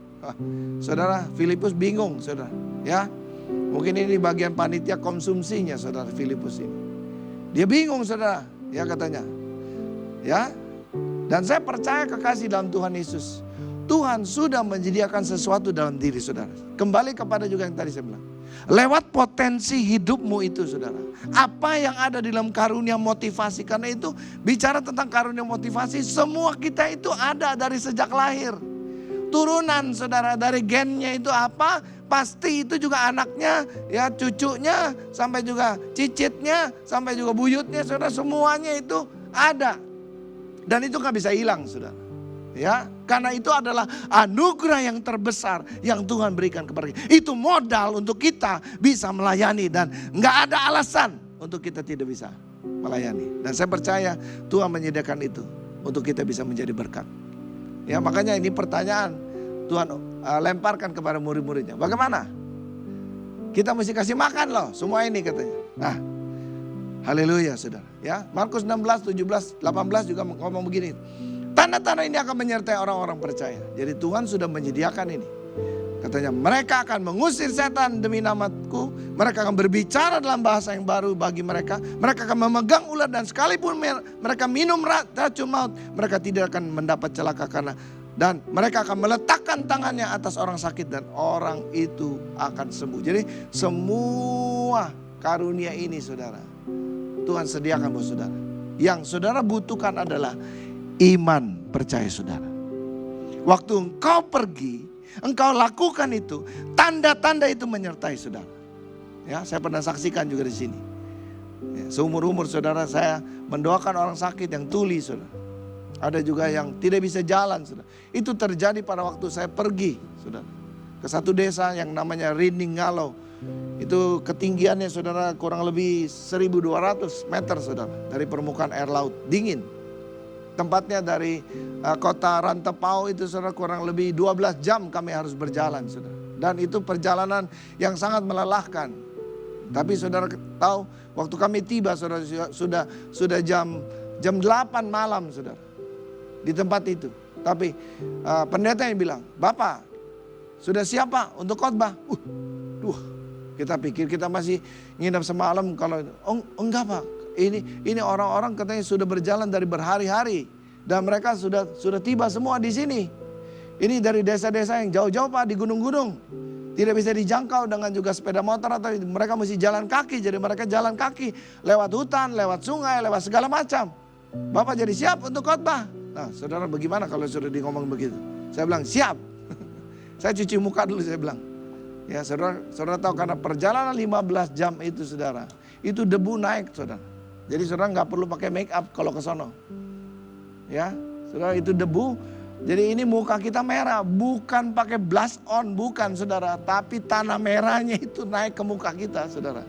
Saudara, Filipus bingung, saudara. Ya, mungkin ini bagian panitia konsumsinya, saudara Filipus ini. Dia bingung, saudara. Ya katanya. Ya, dan saya percaya kekasih dalam Tuhan Yesus. Tuhan sudah menyediakan sesuatu dalam diri saudara. Kembali kepada juga yang tadi saya bilang. Lewat potensi hidupmu itu saudara. Apa yang ada di dalam karunia motivasi. Karena itu bicara tentang karunia motivasi. Semua kita itu ada dari sejak lahir. Turunan saudara, dari gennya itu apa? Pasti itu juga anaknya, ya cucunya, sampai juga cicitnya, sampai juga buyutnya saudara. Semuanya itu ada. Dan itu gak bisa hilang saudara. Ya, karena itu adalah anugerah yang terbesar yang Tuhan berikan kepada kita. Itu modal untuk kita bisa melayani dan nggak ada alasan untuk kita tidak bisa melayani. Dan saya percaya Tuhan menyediakan itu untuk kita bisa menjadi berkat. Ya, makanya ini pertanyaan Tuhan lemparkan kepada murid-muridnya. Bagaimana? Kita mesti kasih makan loh semua ini katanya. Nah, haleluya saudara. Ya, Markus 16, 17, 18 juga ngomong begini. Tanda-tanda ini akan menyertai orang-orang percaya. Jadi Tuhan sudah menyediakan ini. Katanya mereka akan mengusir setan demi namaku. Mereka akan berbicara dalam bahasa yang baru bagi mereka. Mereka akan memegang ular dan sekalipun mereka minum racun maut. Mereka tidak akan mendapat celaka karena. Dan mereka akan meletakkan tangannya atas orang sakit dan orang itu akan sembuh. Jadi semua karunia ini saudara. Tuhan sediakan buat saudara. Yang saudara butuhkan adalah iman percaya saudara. Waktu engkau pergi, engkau lakukan itu, tanda-tanda itu menyertai saudara. Ya, saya pernah saksikan juga di sini. Ya, seumur-umur saudara saya mendoakan orang sakit yang tuli saudara. Ada juga yang tidak bisa jalan saudara. Itu terjadi pada waktu saya pergi saudara. Ke satu desa yang namanya Rinding Ngalau. Itu ketinggiannya saudara kurang lebih 1.200 meter saudara. Dari permukaan air laut, dingin. Tempatnya dari kota Rantepao itu saudara kurang lebih 12 jam kami harus berjalan saudara. Dan itu perjalanan yang sangat melelahkan. Tapi saudara tahu waktu kami tiba saudara sudah jam 8 malam saudara. Di tempat itu. Tapi pendeta yang bilang, "Bapak, sudah siap Pak untuk khotbah?" Kita pikir kita masih nginap semalam kalau enggak Pak. Ini orang-orang katanya sudah berjalan dari berhari-hari dan mereka sudah tiba semua di sini. Ini dari desa-desa yang jauh-jauh Pak, di gunung-gunung. Tidak bisa dijangkau dengan juga sepeda motor atau mereka mesti jalan kaki. Jadi mereka jalan kaki lewat hutan, lewat sungai, lewat segala macam. Bapak jadi siap untuk khotbah? Nah, saudara bagaimana kalau sudah ngomong begitu? Saya bilang siap. Saya cuci muka dulu saya bilang. Ya, saudara tahu karena perjalanan 15 jam itu saudara, itu debu naik saudara. Jadi saudara nggak perlu pakai make up kalau ke sono. Ya, saudara itu debu. Jadi ini muka kita merah, bukan pakai blush on, bukan saudara. Tapi tanah merahnya itu naik ke muka kita saudara.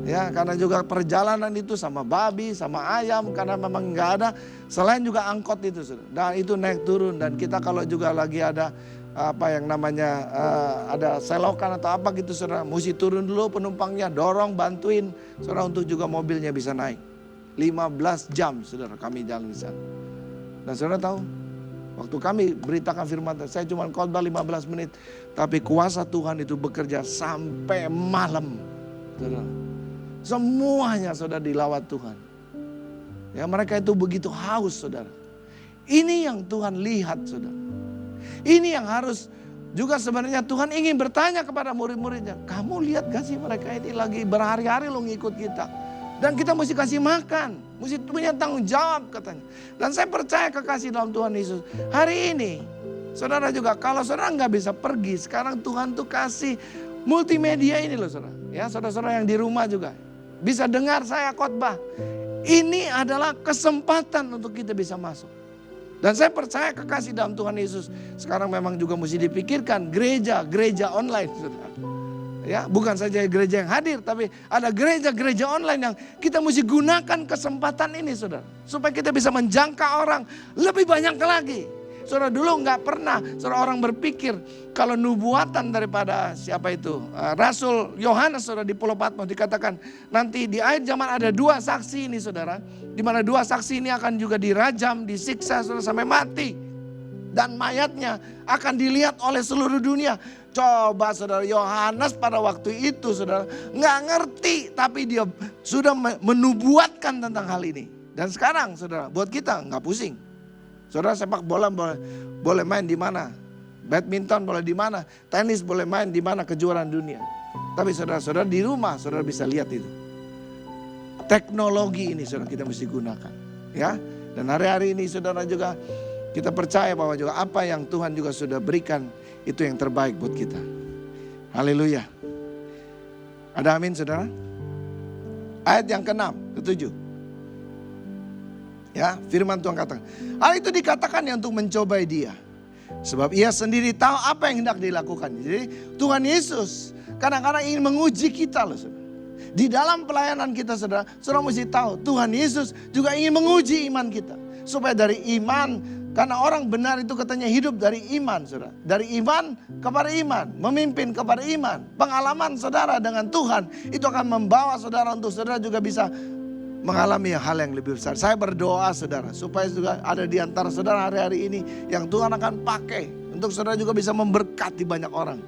Ya, karena juga perjalanan itu sama babi, sama ayam. Karena memang nggak ada, selain juga angkot itu saudara. Dan itu naik turun. Dan kita kalau juga lagi ada apa yang namanya ada selokan atau apa gitu saudara, mesti turun dulu penumpangnya, dorong, bantuin saudara untuk juga mobilnya bisa naik. 15 jam saudara kami jalan di sana. Dan saudara tahu, waktu kami beritakan firman Tuhan, saya cuma khotbah 15 menit, tapi kuasa Tuhan itu bekerja sampai malam saudara. Semuanya saudara dilawat Tuhan. Ya, mereka itu begitu haus saudara. Ini yang Tuhan lihat saudara. Ini yang harus juga sebenarnya Tuhan ingin bertanya kepada murid-muridnya. Kamu lihat gak sih mereka ini lagi berhari-hari lo ngikut kita. Dan kita mesti kasih makan. Mesti punya tanggung jawab katanya. Dan saya percaya kekasih dalam Tuhan Yesus. Hari ini saudara juga kalau saudara gak bisa pergi. Sekarang Tuhan tuh kasih multimedia ini loh saudara. Ya, saudara-saudara yang di rumah juga bisa dengar saya khotbah. Ini adalah kesempatan untuk kita bisa masuk. Dan saya percaya kekasih dalam Tuhan Yesus sekarang memang juga mesti dipikirkan gereja online saudara. Ya, bukan saja gereja yang hadir, tapi ada gereja-gereja online yang kita mesti gunakan kesempatan ini saudara. Supaya kita bisa menjangkau orang lebih banyak lagi. Saudara dulu nggak pernah saudara orang berpikir kalau nubuatan daripada siapa itu Rasul Yohanes saudara di Pulau Patmos dikatakan nanti di akhir zaman ada 2 saksi ini saudara, di mana 2 saksi ini akan juga dirajam, disiksa saudara sampai mati. dan mayatnya akan dilihat oleh seluruh dunia. Coba saudara, Yohanes pada waktu itu saudara nggak ngerti, tapi dia sudah menubuatkan tentang hal ini. Dan sekarang saudara, buat kita nggak pusing. Saudara, sepak bola boleh main di mana, badminton boleh di mana, tenis boleh main di mana, kejuaraan dunia. Tapi saudara-saudara di rumah saudara bisa lihat itu. Teknologi ini saudara kita mesti gunakan, ya. Dan hari-hari ini saudara juga kita percaya bahwa juga apa yang Tuhan juga sudah berikan itu yang terbaik buat kita. Haleluya. Ada amin saudara? Ayat yang ke-6, ke-7. Ya, firman Tuhan katakan, hal itu dikatakan untuk mencobai dia. Sebab ia sendiri tahu apa yang hendak dilakukan. Jadi Tuhan Yesus kadang-kadang ingin menguji kita loh saudara. Di dalam pelayanan kita saudara mesti tahu Tuhan Yesus juga ingin menguji iman kita. Supaya dari iman, karena orang benar itu katanya hidup dari iman saudara. Dari iman kepada iman, memimpin kepada iman. Pengalaman saudara dengan Tuhan itu akan membawa saudara untuk saudara juga bisa mengalami hal yang lebih besar. Saya berdoa saudara supaya juga ada di antara saudara hari-hari ini yang Tuhan akan pakai untuk saudara juga bisa memberkati banyak orang.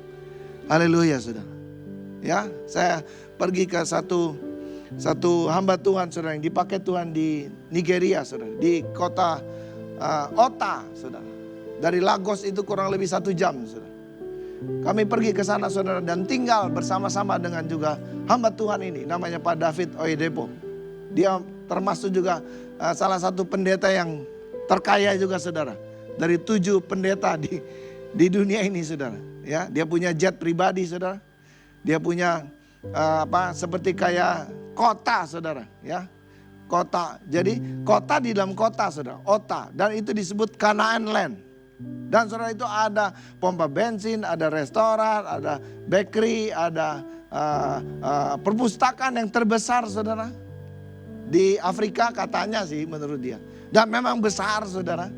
Haleluya saudara. Ya, saya pergi ke satu hamba Tuhan saudara yang dipakai Tuhan di Nigeria saudara, di kota Ota saudara. Dari Lagos itu kurang lebih 1 jam saudara. Kami pergi ke sana saudara dan tinggal bersama-sama dengan juga hamba Tuhan ini, namanya Pak David Oyedepo. Dia termasuk juga salah satu pendeta yang terkaya juga saudara. Dari 7 pendeta di dunia ini saudara. Ya, dia punya jet pribadi saudara. Dia punya seperti kayak kota saudara. Ya, kota. Jadi kota di dalam kota saudara. Ota. Dan itu disebut Canaan Land. Dan saudara itu ada pompa bensin, ada restoran, ada bakery, ada perpustakaan yang terbesar saudara. Di Afrika katanya sih menurut dia. Dan memang besar saudara.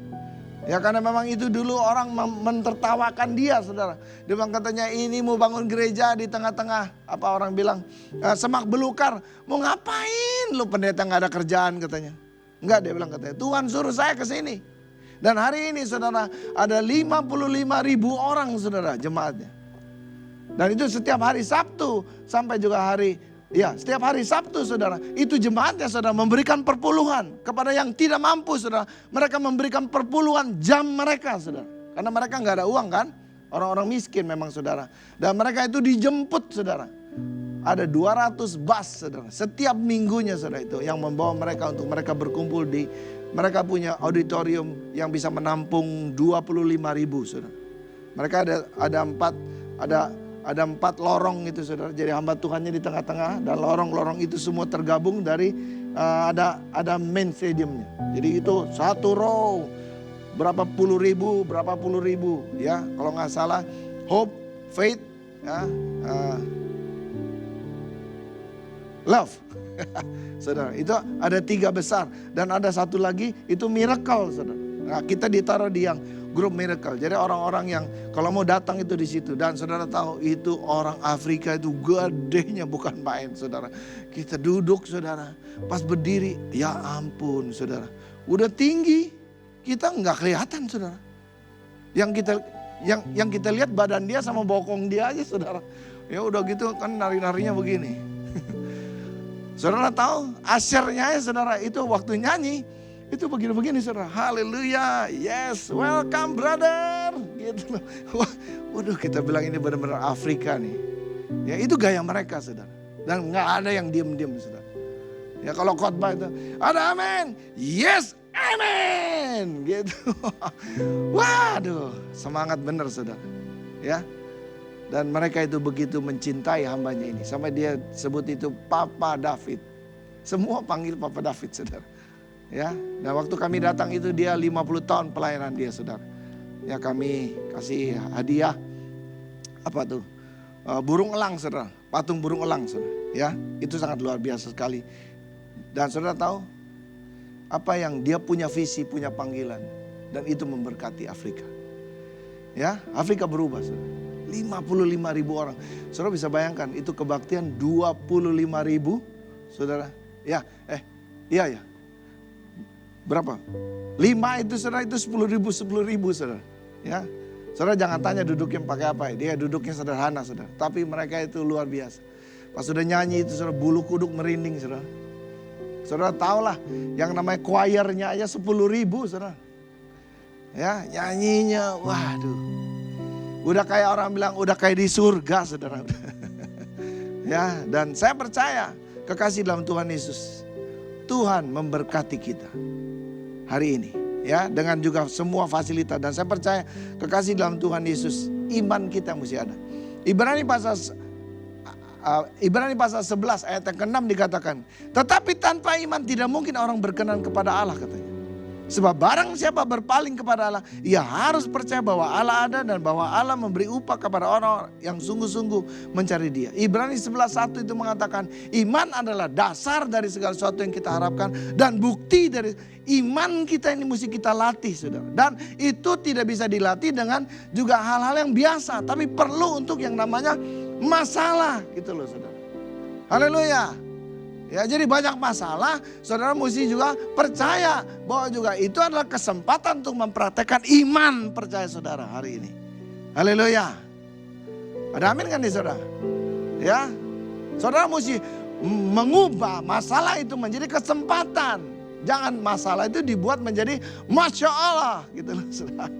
Ya karena memang itu dulu orang mentertawakan dia saudara. Dia bilang katanya ini mau bangun gereja di tengah-tengah. Apa orang bilang semak belukar. Mau ngapain lu pendeta gak ada kerjaan katanya. Enggak, dia bilang katanya Tuhan suruh saya ke sini. Dan hari ini saudara ada 55.000 orang saudara jemaatnya. Dan itu setiap hari Sabtu sampai juga setiap hari Sabtu saudara, itu jemaatnya saudara memberikan perpuluhan kepada yang tidak mampu saudara. Mereka memberikan perpuluhan jam mereka saudara. Karena mereka gak ada uang kan, orang-orang miskin memang saudara. Dan mereka itu dijemput saudara. Ada 200 bus saudara, setiap minggunya saudara itu yang membawa mereka untuk mereka berkumpul di, mereka punya auditorium yang bisa menampung 25.000 saudara. Mereka ada 4 lorong itu saudara. Jadi hamba Tuhannya di tengah-tengah dan lorong-lorong itu semua tergabung dari ada main stadiumnya. Jadi itu 1 row berapa puluh ribu ya kalau nggak salah. Hope, faith, ya, love. Saudara, itu ada 3 besar dan ada 1 lagi itu miracle saudara. Nah, kita ditaruh di yang grup miracle. Jadi orang-orang yang kalau mau datang itu di situ. Dan saudara tahu itu orang Afrika itu gedenya bukan main saudara. Kita duduk saudara. Pas berdiri ya ampun saudara. Udah tinggi. Kita nggak kelihatan saudara. Yang kita lihat badan dia sama bokong dia aja saudara. Ya udah gitu kan nari-narinya begini. Saudara tahu asyarnya ya saudara itu waktu nyanyi. Itu begini-begini saudara, haleluya, yes, welcome brother, gitu loh. Waduh kita bilang ini benar-benar Afrika nih. Ya itu gaya mereka saudara. Dan gak ada yang diem-diem saudara. Ya kalau khotbah itu, ada amin, yes, amin, gitu. Waduh semangat bener saudara. Ya. Dan mereka itu begitu mencintai hambanya ini. Sampai dia sebut itu Papa David. Semua panggil Papa David saudara. Ya, dan waktu kami datang itu dia 50 tahun pelayanan dia saudara. Ya kami kasih hadiah apa tuh burung elang saudara, patung burung elang saudara. Ya itu sangat luar biasa sekali. Dan saudara tahu apa yang dia punya visi, punya panggilan dan itu memberkati Afrika. Ya Afrika berubah saudara. 55.000 orang. Saudara bisa bayangkan itu kebaktian 25.000 saudara. Ya iya. Berapa? 5 itu saudara itu 10.000 saudara. Ya, saudara jangan tanya duduknya pakai apa, dia duduknya sederhana saudara. Tapi mereka itu luar biasa. Pas sudah nyanyi itu saudara, bulu kuduk merinding saudara. Saudara tahulah yang namanya choirnya aja 10.000 saudara. Ya, nyanyinya waduh. Udah kayak orang bilang udah kayak di surga saudara. Ya, dan saya percaya kekasih dalam Tuhan Yesus, Tuhan memberkati kita hari ini. Ya, dengan juga semua fasilitas, dan saya percaya kekasih dalam Tuhan Yesus, iman kita mesti ada. Ibrani pasal 11 ayat yang ke-6 dikatakan, tetapi tanpa iman tidak mungkin orang berkenan kepada Allah katanya. Sebab barang siapa berpaling kepada Allah, ia harus percaya bahwa Allah ada dan bahwa Allah memberi upah kepada orang yang sungguh-sungguh mencari Dia. Ibrani 11:1 itu mengatakan iman adalah dasar dari segala sesuatu yang kita harapkan dan bukti dari iman kita ini mesti kita latih saudara. Dan itu tidak bisa dilatih dengan juga hal-hal yang biasa, tapi perlu untuk yang namanya masalah gitu loh saudara. Haleluya. Ya, jadi banyak masalah, saudara mesti juga percaya bahwa juga itu adalah kesempatan untuk mempraktekkan iman percaya saudara hari ini. Haleluya. Ada amin kan nih saudara? Ya, saudara mesti mengubah masalah itu menjadi kesempatan. Jangan masalah itu dibuat menjadi Masya Allah gitu loh saudara.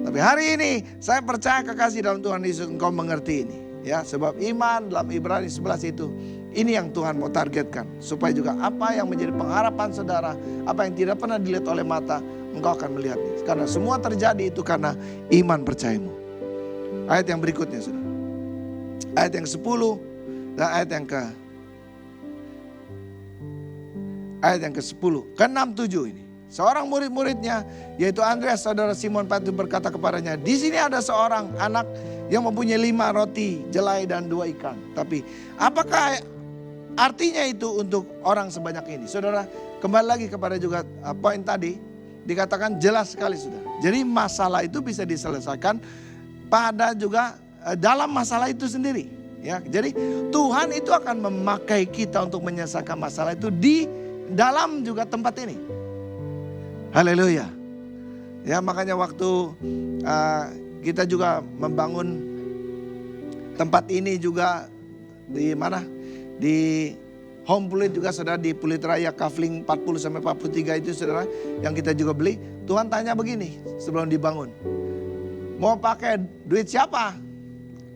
Tapi hari ini saya percaya kekasih dalam Tuhan Yesus engkau mengerti ini. Ya, sebab iman dalam Ibrani 11 itu, ini yang Tuhan mau targetkan. Supaya juga apa yang menjadi pengharapan saudara, apa yang tidak pernah dilihat oleh mata, engkau akan melihatnya. Karena semua terjadi itu karena iman percayamu. Ayat yang berikutnya saudara. Ayat yang 10 dan ayat yang ke-10. Ke-6, 7 ini. Seorang murid-muridnya yaitu Andreas saudara Simon Petrus berkata kepadanya, di sini ada seorang anak yang mempunyai 5 roti, jelai dan 2 ikan. Tapi apakah artinya itu untuk orang sebanyak ini? Saudara, kembali lagi kepada juga poin tadi, dikatakan jelas sekali saudara. Jadi masalah itu bisa diselesaikan pada juga dalam masalah itu sendiri. Ya, jadi Tuhan itu akan memakai kita untuk menyelesaikan masalah itu di dalam juga tempat ini. Haleluya. Ya, makanya waktu kita juga membangun tempat ini juga di mana? Di Home Pulit juga saudara, di Pulit Raya Kafling 40 sampai 43 itu saudara yang kita juga beli. Tuhan tanya begini sebelum dibangun. Mau pakai duit siapa?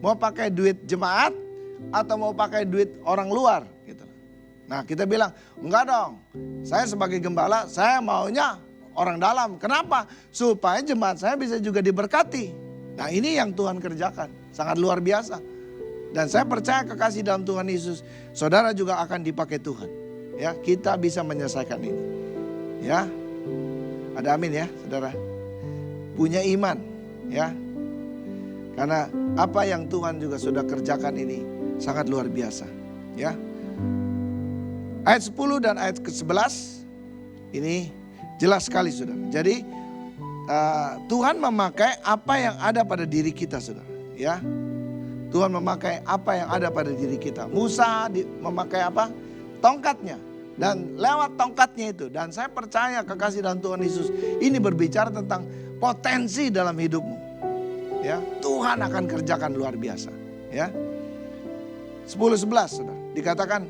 Mau pakai duit jemaat atau mau pakai duit orang luar gitu. Nah, kita bilang, enggak dong. Saya sebagai gembala, saya maunya orang dalam. Kenapa? Supaya jemaat saya bisa juga diberkati. Nah, ini yang Tuhan kerjakan. Sangat luar biasa. Dan saya percaya kekasih dalam Tuhan Yesus, saudara juga akan dipakai Tuhan. Ya, kita bisa menyelesaikan ini. Ya. Ada amin ya, saudara. Punya iman, ya. Karena apa yang Tuhan juga sudah kerjakan ini sangat luar biasa, ya. Ayat 10 dan ayat ke-11 ini jelas sekali saudara. Jadi Tuhan memakai apa yang ada pada diri kita saudara. Ya, Tuhan memakai apa yang ada pada diri kita. Musa memakai apa? Tongkatnya. Dan lewat tongkatnya itu. Dan saya percaya kekasih dalam Tuhan Yesus ini berbicara tentang potensi dalam hidupmu. Ya, Tuhan akan kerjakan luar biasa. Ya, 10-11 saudara. Dikatakan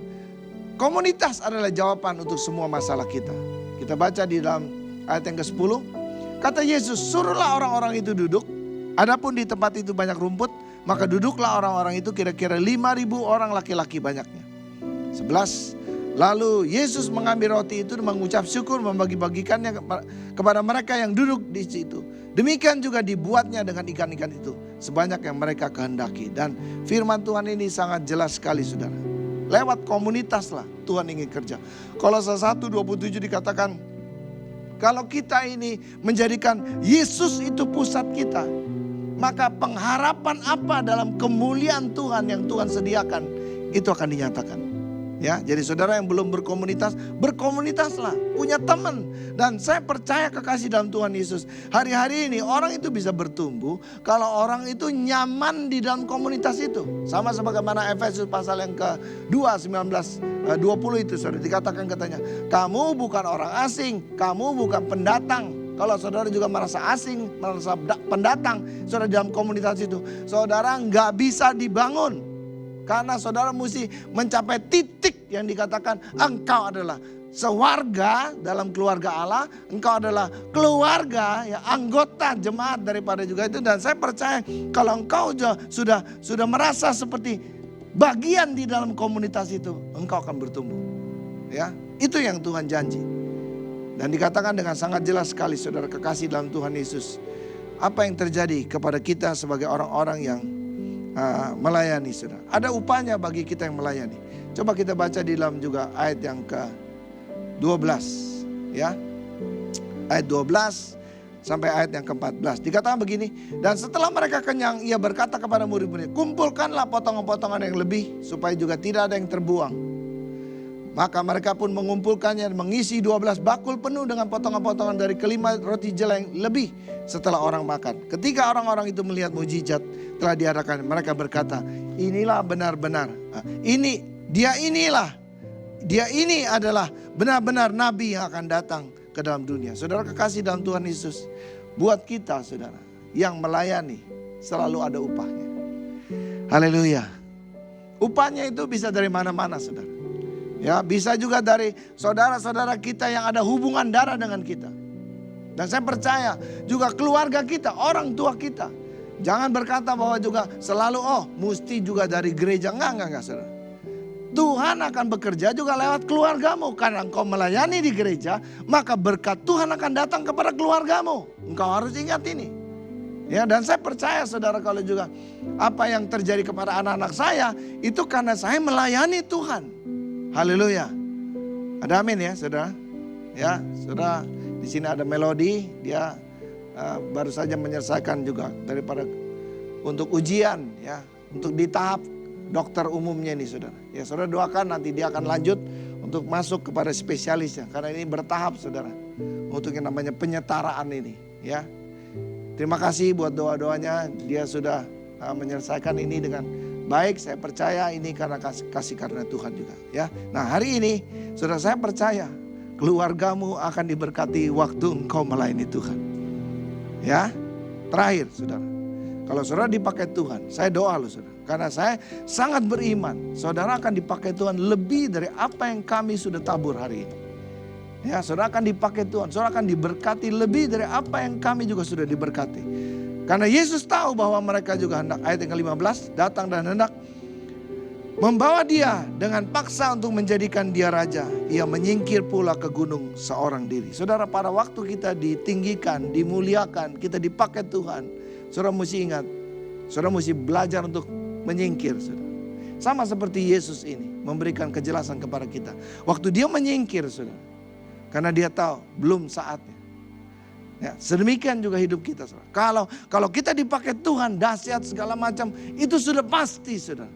komunitas adalah jawaban untuk semua masalah kita. Kita baca di dalam ayat yang ke-10. Kata Yesus, suruhlah orang-orang itu duduk. Adapun di tempat itu banyak rumput, maka duduklah orang-orang itu kira-kira 5.000 orang laki-laki banyaknya. 11. Lalu Yesus mengambil roti itu dan mengucap syukur, membagi-bagikannya kepada mereka yang duduk di situ. Demikian juga dibuatnya dengan ikan-ikan itu, sebanyak yang mereka kehendaki. Dan firman Tuhan ini sangat jelas sekali saudara. Lewat komunitas lah Tuhan ingin kerja. Kolose 1:27 dikatakan, kalau kita ini menjadikan Yesus itu pusat kita, maka pengharapan apa dalam kemuliaan Tuhan yang Tuhan sediakan, itu akan dinyatakan. Ya, jadi saudara yang belum berkomunitas, berkomunitaslah, punya teman. Dan saya percaya kekasih dalam Tuhan Yesus, hari-hari ini orang itu bisa bertumbuh kalau orang itu nyaman di dalam komunitas itu. Sama sebagaimana Efesus pasal yang ke-2 19-20 itu saudara, dikatakan katanya, kamu bukan orang asing, kamu bukan pendatang, Kalau saudara juga merasa asing, merasa pendatang, saudara dalam komunitas itu, saudara nggak bisa dibangun. Karena saudara mesti mencapai titik yang dikatakan engkau adalah sewarga dalam keluarga Allah, engkau adalah keluarga, ya, anggota jemaat daripada juga itu. Dan saya percaya kalau engkau sudah merasa seperti bagian di dalam komunitas itu, engkau akan bertumbuh. Ya, itu yang Tuhan janji. Dan dikatakan dengan sangat jelas sekali, saudara kekasih dalam Tuhan Yesus, apa yang terjadi kepada kita sebagai orang-orang yang melayani, saudara. Ada upahnya bagi kita yang melayani. Coba kita baca di dalam juga ayat yang ke-12, ya. Ayat 12 sampai ayat yang ke-14. Dikatakan begini, dan setelah mereka kenyang, ia berkata kepada murid-murid, kumpulkanlah potongan-potongan yang lebih, supaya juga tidak ada yang terbuang. Maka mereka pun mengumpulkannya dan mengisi 12 bakul penuh dengan potongan-potongan dari kelima roti jala yang lebih setelah orang makan. Ketika orang-orang itu melihat mujizat telah diadakan, mereka berkata, inilah benar-benar, dia ini adalah benar-benar nabi yang akan datang ke dalam dunia. Saudara kekasih dalam Tuhan Yesus, buat kita saudara yang melayani selalu ada upahnya. Haleluya. Upahnya itu bisa dari mana-mana, saudara. Ya, bisa juga dari saudara-saudara kita yang ada hubungan darah dengan kita. Dan saya percaya juga keluarga kita, orang tua kita. Jangan berkata bahwa juga selalu mesti juga dari gereja. Enggak saudara. Tuhan akan bekerja juga lewat keluargamu. Karena engkau melayani di gereja, maka berkat Tuhan akan datang kepada keluargamu. Engkau harus ingat ini. Ya, dan saya percaya saudara kalau juga apa yang terjadi kepada anak-anak saya itu karena saya melayani Tuhan. Haleluya. Ada amin ya saudara. Ya, saudara di sini ada Melody, dia baru saja menyelesaikan juga daripada untuk ujian, ya, untuk di tahap dokter umumnya ini saudara. Ya, saudara doakan nanti dia akan lanjut untuk masuk kepada spesialisnya, karena ini bertahap saudara, untuk yang namanya penyetaraan ini, ya. Terima kasih buat doa-doanya, dia sudah menyelesaikan ini dengan baik. Saya percaya ini karena kasih karena Tuhan juga, ya. Nah, hari ini saudara, saya percaya keluargamu akan diberkati waktu engkau melayani Tuhan. Ya, terakhir saudara, kalau saudara dipakai Tuhan, saya doa loh saudara, karena saya sangat beriman saudara akan dipakai Tuhan lebih dari apa yang kami sudah tabur hari ini. Ya, saudara akan dipakai Tuhan, saudara akan diberkati lebih dari apa yang kami juga sudah diberkati. Karena Yesus tahu bahwa mereka juga hendak, ayat yang ke-15, datang dan hendak membawa dia dengan paksa untuk menjadikan dia raja. Ia menyingkir pula ke gunung seorang diri. Saudara, pada waktu kita ditinggikan, dimuliakan, kita dipakai Tuhan, saudara mesti ingat, saudara mesti belajar untuk menyingkir. Saudara. Sama seperti Yesus ini memberikan kejelasan kepada kita. Waktu dia menyingkir saudara, karena dia tahu belum saatnya. Ya, sedemikian juga hidup kita saudara. Kalau kita dipakai Tuhan dahsyat segala macam, itu sudah pasti saudara.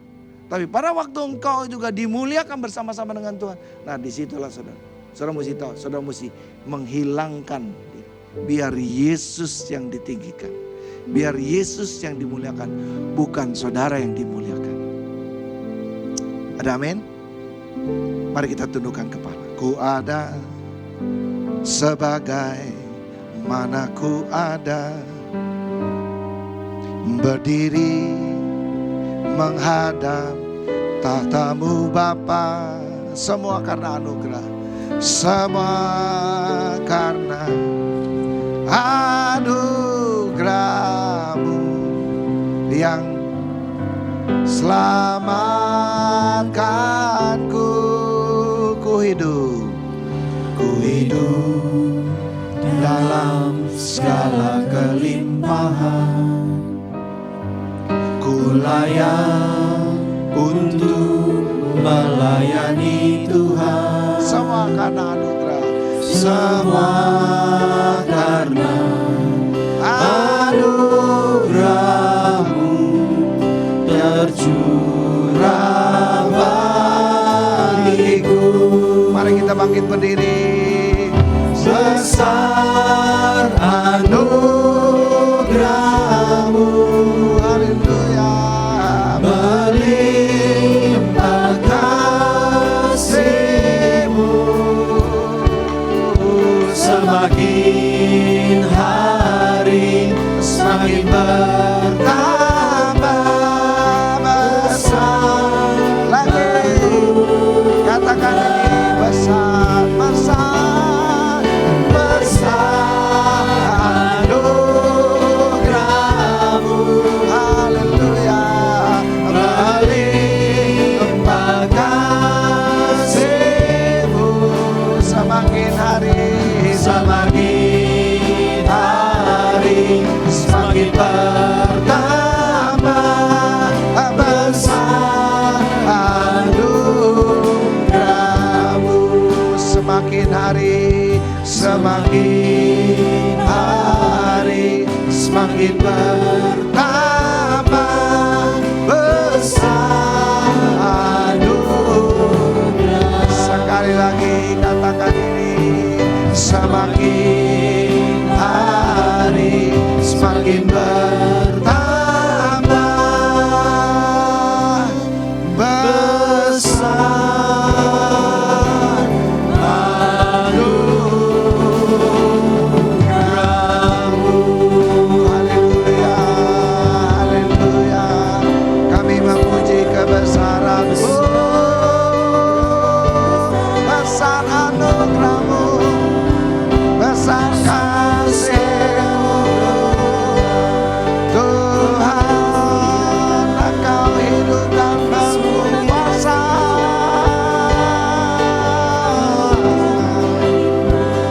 Tapi pada waktu engkau juga dimuliakan bersama-sama dengan Tuhan, nah disitulah saudara, saudara mesti tahu, saudara mesti menghilangkan diri. Biar Yesus yang ditinggikan, biar Yesus yang dimuliakan, bukan saudara yang dimuliakan. Ada amin? Mari kita tundukkan kepala. Ku ada sebagai mana ku ada, berdiri menghadap tahtamu Bapa. Semua karena anugerah, semua karena anugerah-Mu yang selamatkanku. Ku hidup dalam segala kelimpahan, ku layak untuk melayani Tuhan. Semua karena anugerah, semua karena anugerah-Mu tercurah bagiku. Mari kita bangkit berdiri. Besar anugerah-Mu, haleluya, melimpah kasih-Mu, semakin semakin hari, semakin hari, semakin bertambah besar anugerah. Sekali lagi katakan ini, semakin hari, semakin bertambah besar anugerah-Mu. Haleluya, haleluya. Kami memuji kebesaran-Mu, besar anugerah-Mu, besar kasih-Mu. Tuhan, Engkau hidup dan berkuasa.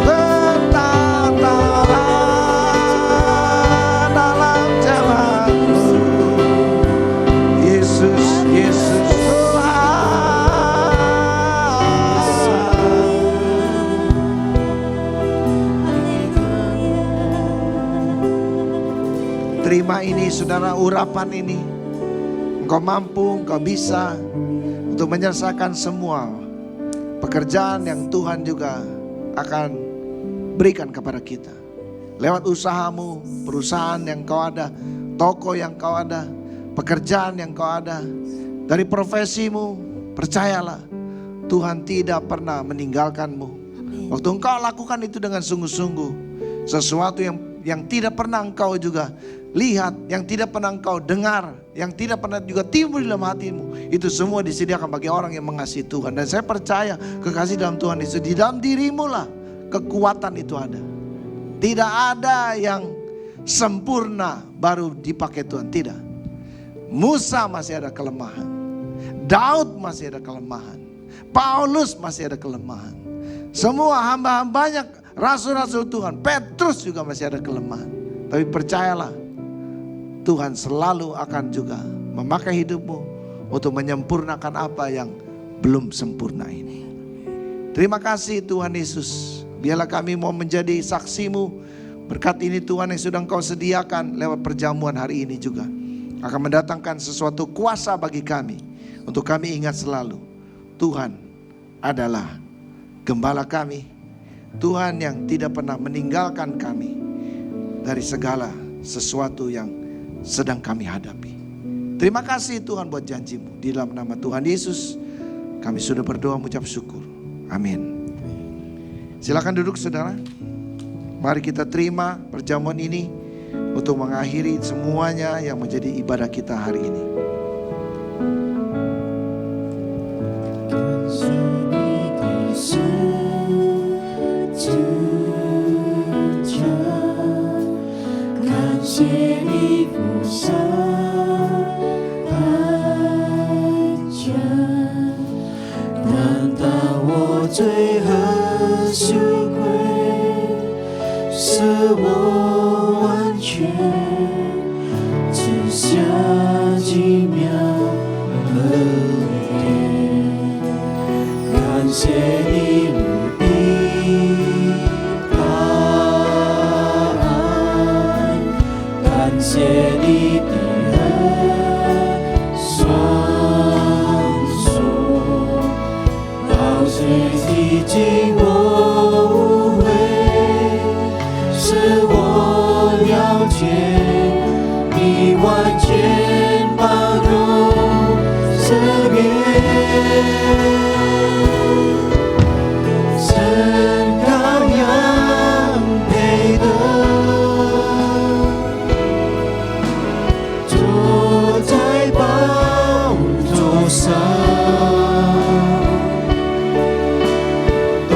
Bertata dalam jemaat-Mu. Yesus, Yesus Tuhan. Terima ini saudara, urapan ini. Engkau mampu, engkau bisa untuk menyelesaikan semua pekerjaan yang Tuhan juga akan berikan kepada kita. Lewat usahamu, perusahaan yang kau ada, toko yang kau ada, pekerjaan yang kau ada, dari profesimu, percayalah Tuhan tidak pernah meninggalkanmu. Waktu engkau lakukan itu dengan sungguh-sungguh, sesuatu yang tidak pernah engkau juga lihat, yang tidak pernah engkau dengar, yang tidak pernah juga timbul dalam hatimu, itu semua disediakan bagi orang yang mengasihi Tuhan. Dan saya percaya kekasih dalam Tuhan itu di dalam dirimu lah kekuatan itu ada. Tidak ada yang sempurna baru dipakai Tuhan, tidak. Musa masih ada kelemahan, Daud masih ada kelemahan, Paulus masih ada kelemahan, semua hamba-hambanya, rasul-rasul Tuhan, Petrus juga masih ada kelemahan. Tapi percayalah, Tuhan selalu akan juga memakai hidupmu untuk menyempurnakan apa yang belum sempurna ini. Terima kasih Tuhan Yesus. Biarlah kami mau menjadi saksimu. Berkat ini Tuhan yang sudah Engkau sediakan lewat perjamuan hari ini juga akan mendatangkan sesuatu kuasa bagi kami. Untuk kami ingat selalu, Tuhan adalah gembala kami. Tuhan yang tidak pernah meninggalkan kami dari segala sesuatu yang sedang kami hadapi. Terima kasih Tuhan buat janji-Mu. Di dalam nama Tuhan Yesus kami sudah berdoa mengucap syukur. Amin. Silakan duduk saudara. Mari kita terima perjamuan ini untuk mengakhiri semuanya yang menjadi ibadah kita hari ini. 最合羞愧，使我完全只下奇妙恩典。感谢你无比大爱，感谢你的恩双手，保水洗净我污秽，使我了解你完全包容赦免。多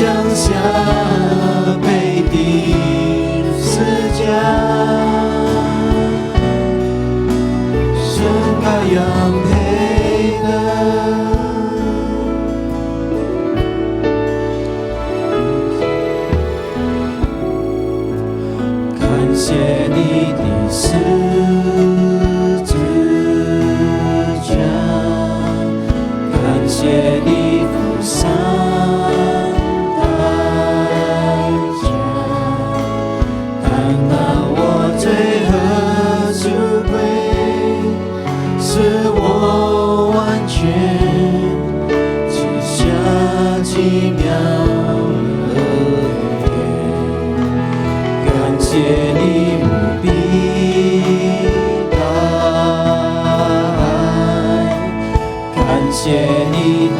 降下被钉十架，身羔羊配得。感谢你的十字架，感谢你付上代价，担当我罪和赎回，使我完全记下奇妙恩典。感谢你无比大爱，感谢你的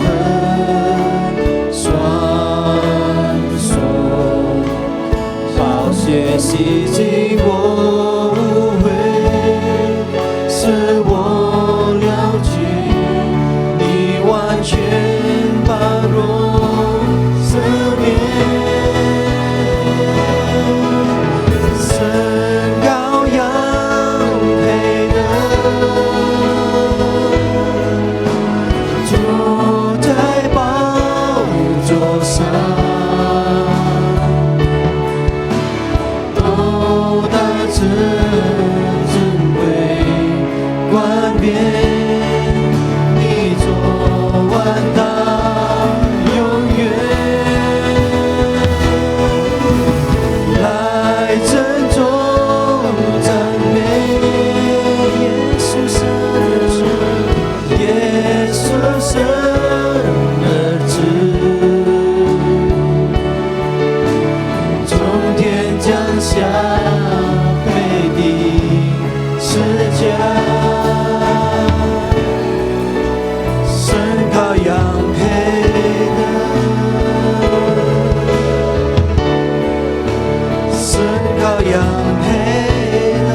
恩双手，宝血洗净我污秽，使我了解你完全包容赦免。神羔羊配得，坐在宝座上，斗大尊贵冠冕，你做万大永远。来郑重赞美耶稣生儿子，耶稣生儿子，从天降下被钉十架，身羔羊配得，身羔羊配得，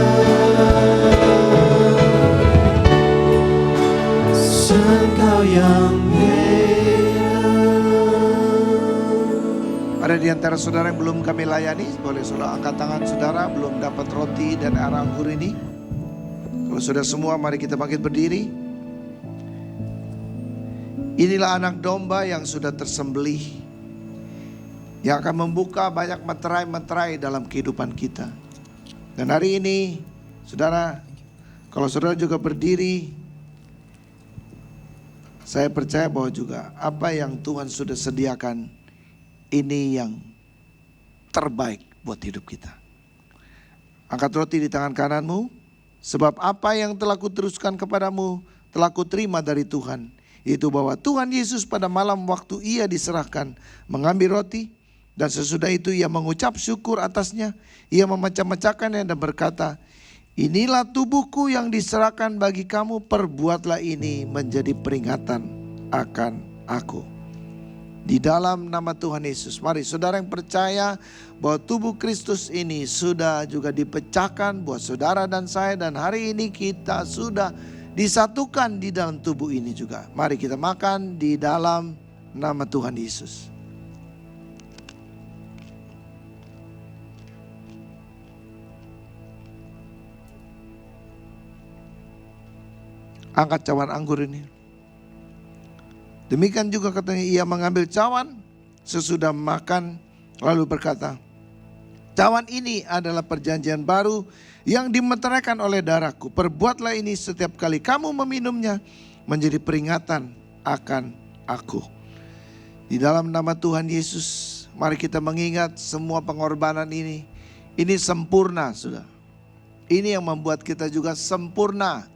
身羔羊配得。Ada di antara saudara yang belum kami layani, boleh saudara angkat tangan saudara, belum dapat roti dan air anggur ini. Kalau sudah semua, mari kita bangkit berdiri. Inilah anak domba yang sudah tersembelih, yang akan membuka banyak meterai-meterai dalam kehidupan kita. Dan hari ini, saudara, kalau saudara juga berdiri, saya percaya bahwa juga apa yang Tuhan sudah sediakan, ini yang terbaik buat hidup kita. Angkat roti di tangan kananmu, sebab apa yang telah kuteruskan kepadamu, telah kuterima dari Tuhan. Itu bahwa Tuhan Yesus pada malam waktu ia diserahkan, mengambil roti, dan sesudah itu ia mengucap syukur atasnya. Ia memecah-mecahkannya dan berkata, inilah tubuhku yang diserahkan bagi kamu, perbuatlah ini menjadi peringatan akan aku. Di dalam nama Tuhan Yesus, mari saudara yang percaya bahwa tubuh Kristus ini sudah juga dipecahkan buat saudara dan saya, dan hari ini kita sudah disatukan di dalam tubuh ini juga. Mari kita makan di dalam nama Tuhan Yesus. Angkat cawan anggur ini. Demikian juga katanya ia mengambil cawan sesudah makan lalu berkata, cawan ini adalah perjanjian baru yang dimeteraikan oleh darahku. Perbuatlah ini setiap kali kamu meminumnya menjadi peringatan akan aku. Di dalam nama Tuhan Yesus, mari kita mengingat semua pengorbanan ini. Ini sempurna sudah. Ini yang membuat kita juga sempurna.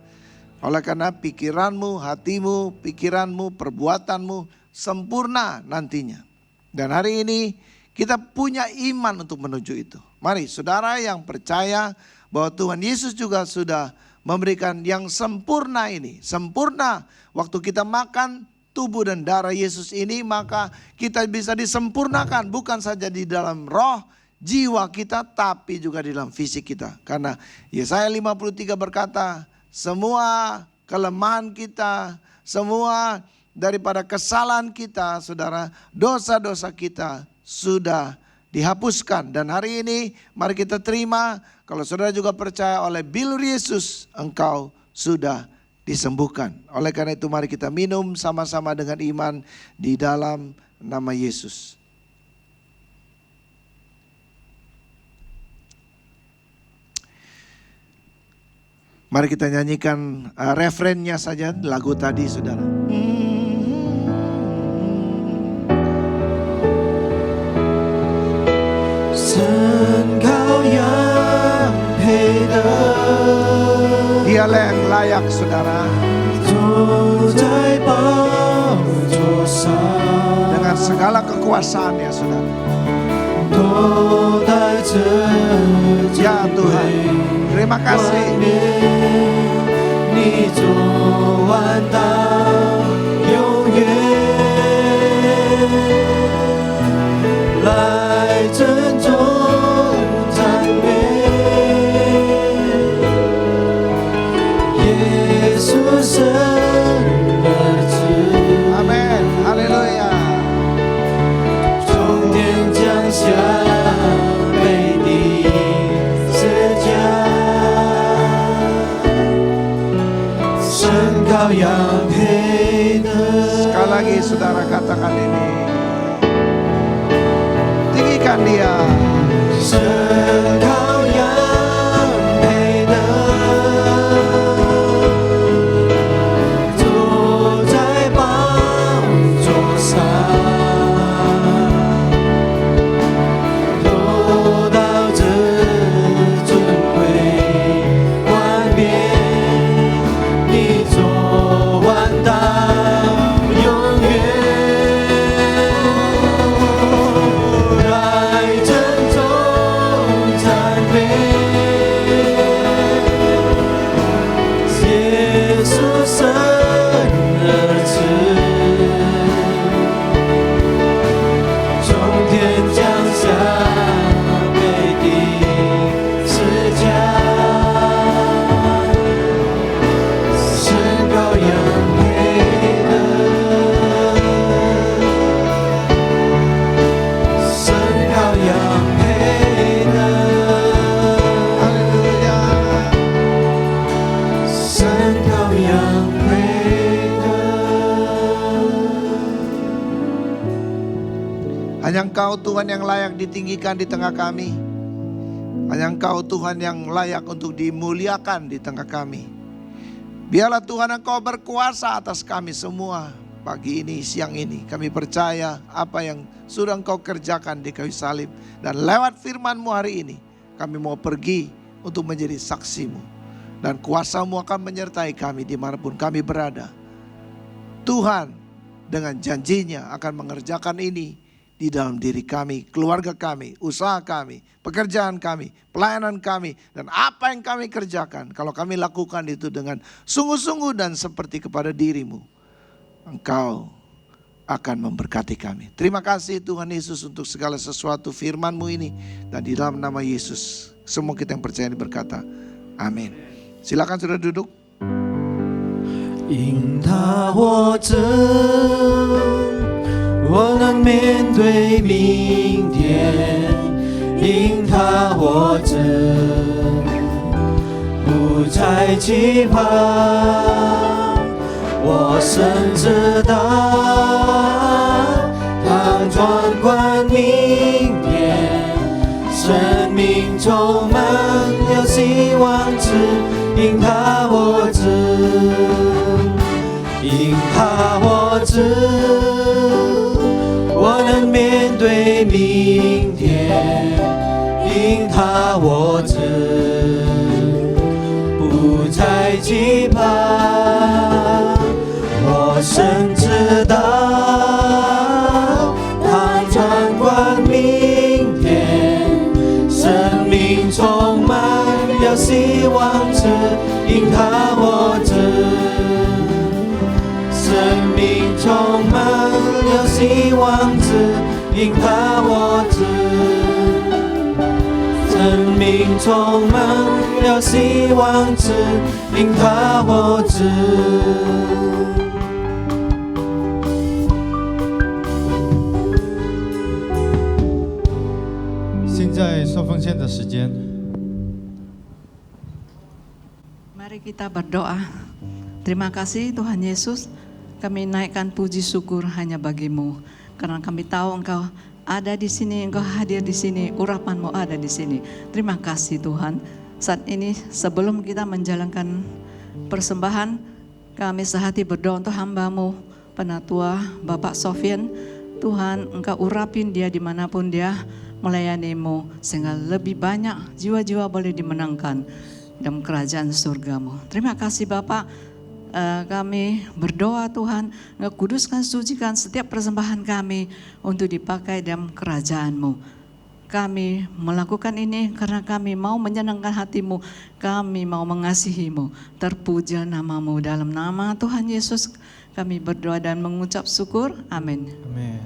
Oleh karena pikiranmu, hatimu, pikiranmu, perbuatanmu sempurna nantinya. Dan hari ini kita punya iman untuk menuju itu. Mari saudara yang percaya bahwa Tuhan Yesus juga sudah memberikan yang sempurna ini. Sempurna waktu kita makan tubuh dan darah Yesus ini, maka kita bisa disempurnakan. Bukan saja di dalam roh, jiwa kita, tapi juga di dalam fisik kita. Karena Yesaya 53 berkata, semua kelemahan kita, semua daripada kesalahan kita, saudara, dosa-dosa kita sudah dihapuskan. Dan hari ini mari kita terima, kalau saudara juga percaya oleh bilur Yesus, engkau sudah disembuhkan. Oleh karena itu mari kita minum sama-sama dengan iman di dalam nama Yesus. Mari kita nyanyikan refrennya saja, lagu tadi, saudara. Dialah yang layak, saudara. Dengan segala kekuasaannya, saudara. Ya Tuhan, terima kasih. 你做完到永远，来尊重赞美耶稣生儿子。阿们，哈利路亚。从天降下被钉十架。羔羊配得。 Sekali lagi saudara katakan ini. Tinggikan dia. 圣羔羊配得，坐在宝座上，得到这尊贵冠冕。 到永远，来珍重赞美耶稣生儿子，从天降下被钉十架，圣羔羊。 Hanya Engkau Tuhan yang layak ditinggikan di tengah kami. Hanya Engkau Tuhan yang layak untuk dimuliakan di tengah kami. Biarlah Tuhan Engkau berkuasa atas kami semua. Pagi ini, siang ini kami percaya apa yang sudah Engkau kerjakan di kayu salib. Dan lewat firman-Mu hari ini kami mau pergi untuk menjadi saksi-Mu. Dan kuasa-Mu akan menyertai kami dimanapun kami berada. Tuhan dengan janjinya akan mengerjakan ini di dalam diri kami, keluarga kami, usaha kami, pekerjaan kami, pelayanan kami, dan apa yang kami kerjakan. Kalau kami lakukan itu dengan sungguh-sungguh dan seperti kepada diri-Mu, Engkau akan memberkati kami. Terima kasih Tuhan Yesus untuk segala sesuatu firman-Mu ini. Dan di dalam nama Yesus, semua kita yang percaya ini berkata, amin. Silakan sudah duduk. 因他活着，我能面对明天。因他活着，不再惧怕。我深知道，当转观明天，生命充满了希望之，因他活着。 因他活着，我能面对明天。因他活着，不再惧怕。我深知道，当转观明天，生命充满了希望之，因他活着。 生命充满了希望之，因他活着。生命充满了希望之，因他活着。在受奉献的时间， Mari kita berdoa. Terima kasih Tuhan Yesus, kami naikkan puji syukur hanya bagimu. Karena kami tahu Engkau ada di sini, Engkau hadir di sini, urapan-Mu ada di sini. Terima kasih Tuhan. Saat ini sebelum kita menjalankan persembahan, kami sehati berdoa untuk hamba-Mu, Penatua Bapak Sofian. Tuhan, Engkau urapin dia dimanapun dia melayani-Mu, sehingga lebih banyak jiwa-jiwa boleh dimenangkan dalam kerajaan surga-Mu. Terima kasih Bapak. Kami berdoa Tuhan, Engkau kuduskan, sucikan setiap persembahan kami untuk dipakai dalam kerajaan-Mu. Kami melakukan ini karena kami mau menyenangkan hati-Mu, kami mau mengasihi-Mu. Terpuja nama-Mu, dalam nama Tuhan Yesus kami berdoa dan mengucap syukur. Amin. Amin.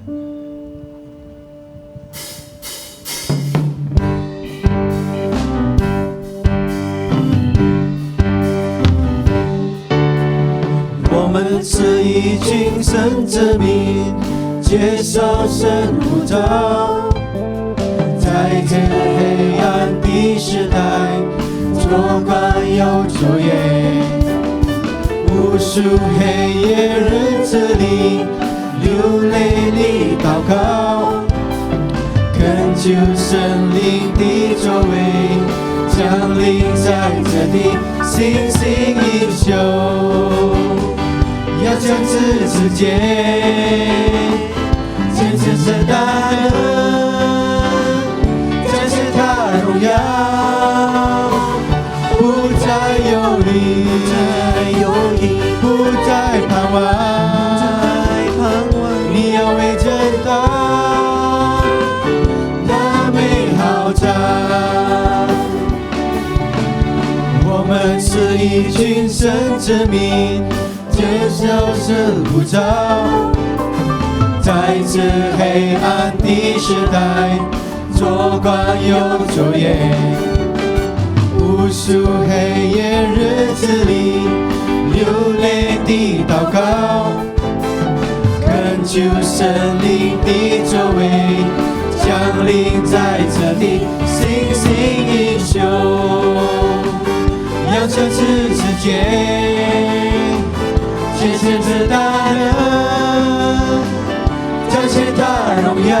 我们是一群神子民，接受神呼召，在这黑暗的时代，做光有昼夜，无数黑夜日子里，流泪里祷告，恳求神灵的作为，降临在这地，星星映秀。要将这世界见证神大能，展示他荣耀，不再忧虑，不再盼望，你要为真道那美好家。我们是一群神子民，接受神呼召，在这黑暗的时代，做光有昼夜，无数黑夜日子里，流泪的祷告，恳求神灵的作为，降临在这地，星星映秀，要将这世界见证这大能，彰显他荣耀，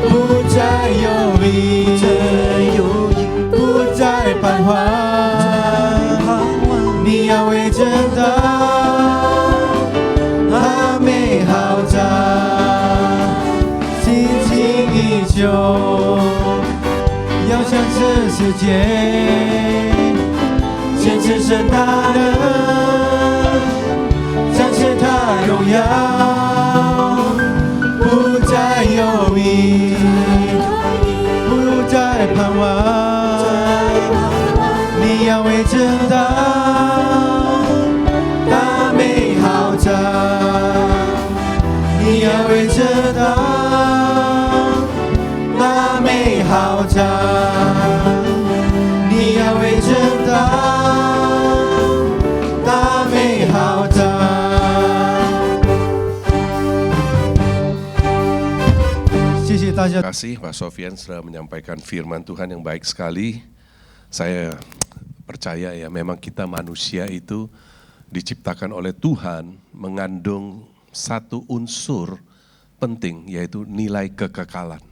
不再忧虑，不再彷徨，你要为真道那美好家，心情依旧，要向这世界见证神大能。荣耀，不再忧虑，不再盼望，你要为真道大美好家，你要为真道大美好家，你要为真道大美好家。terima kasih Pak Sofian sudah menyampaikan firman Tuhan yang baik sekali. Saya percaya ya memang kita manusia itu diciptakan oleh Tuhan mengandung satu unsur penting yaitu nilai kekekalan.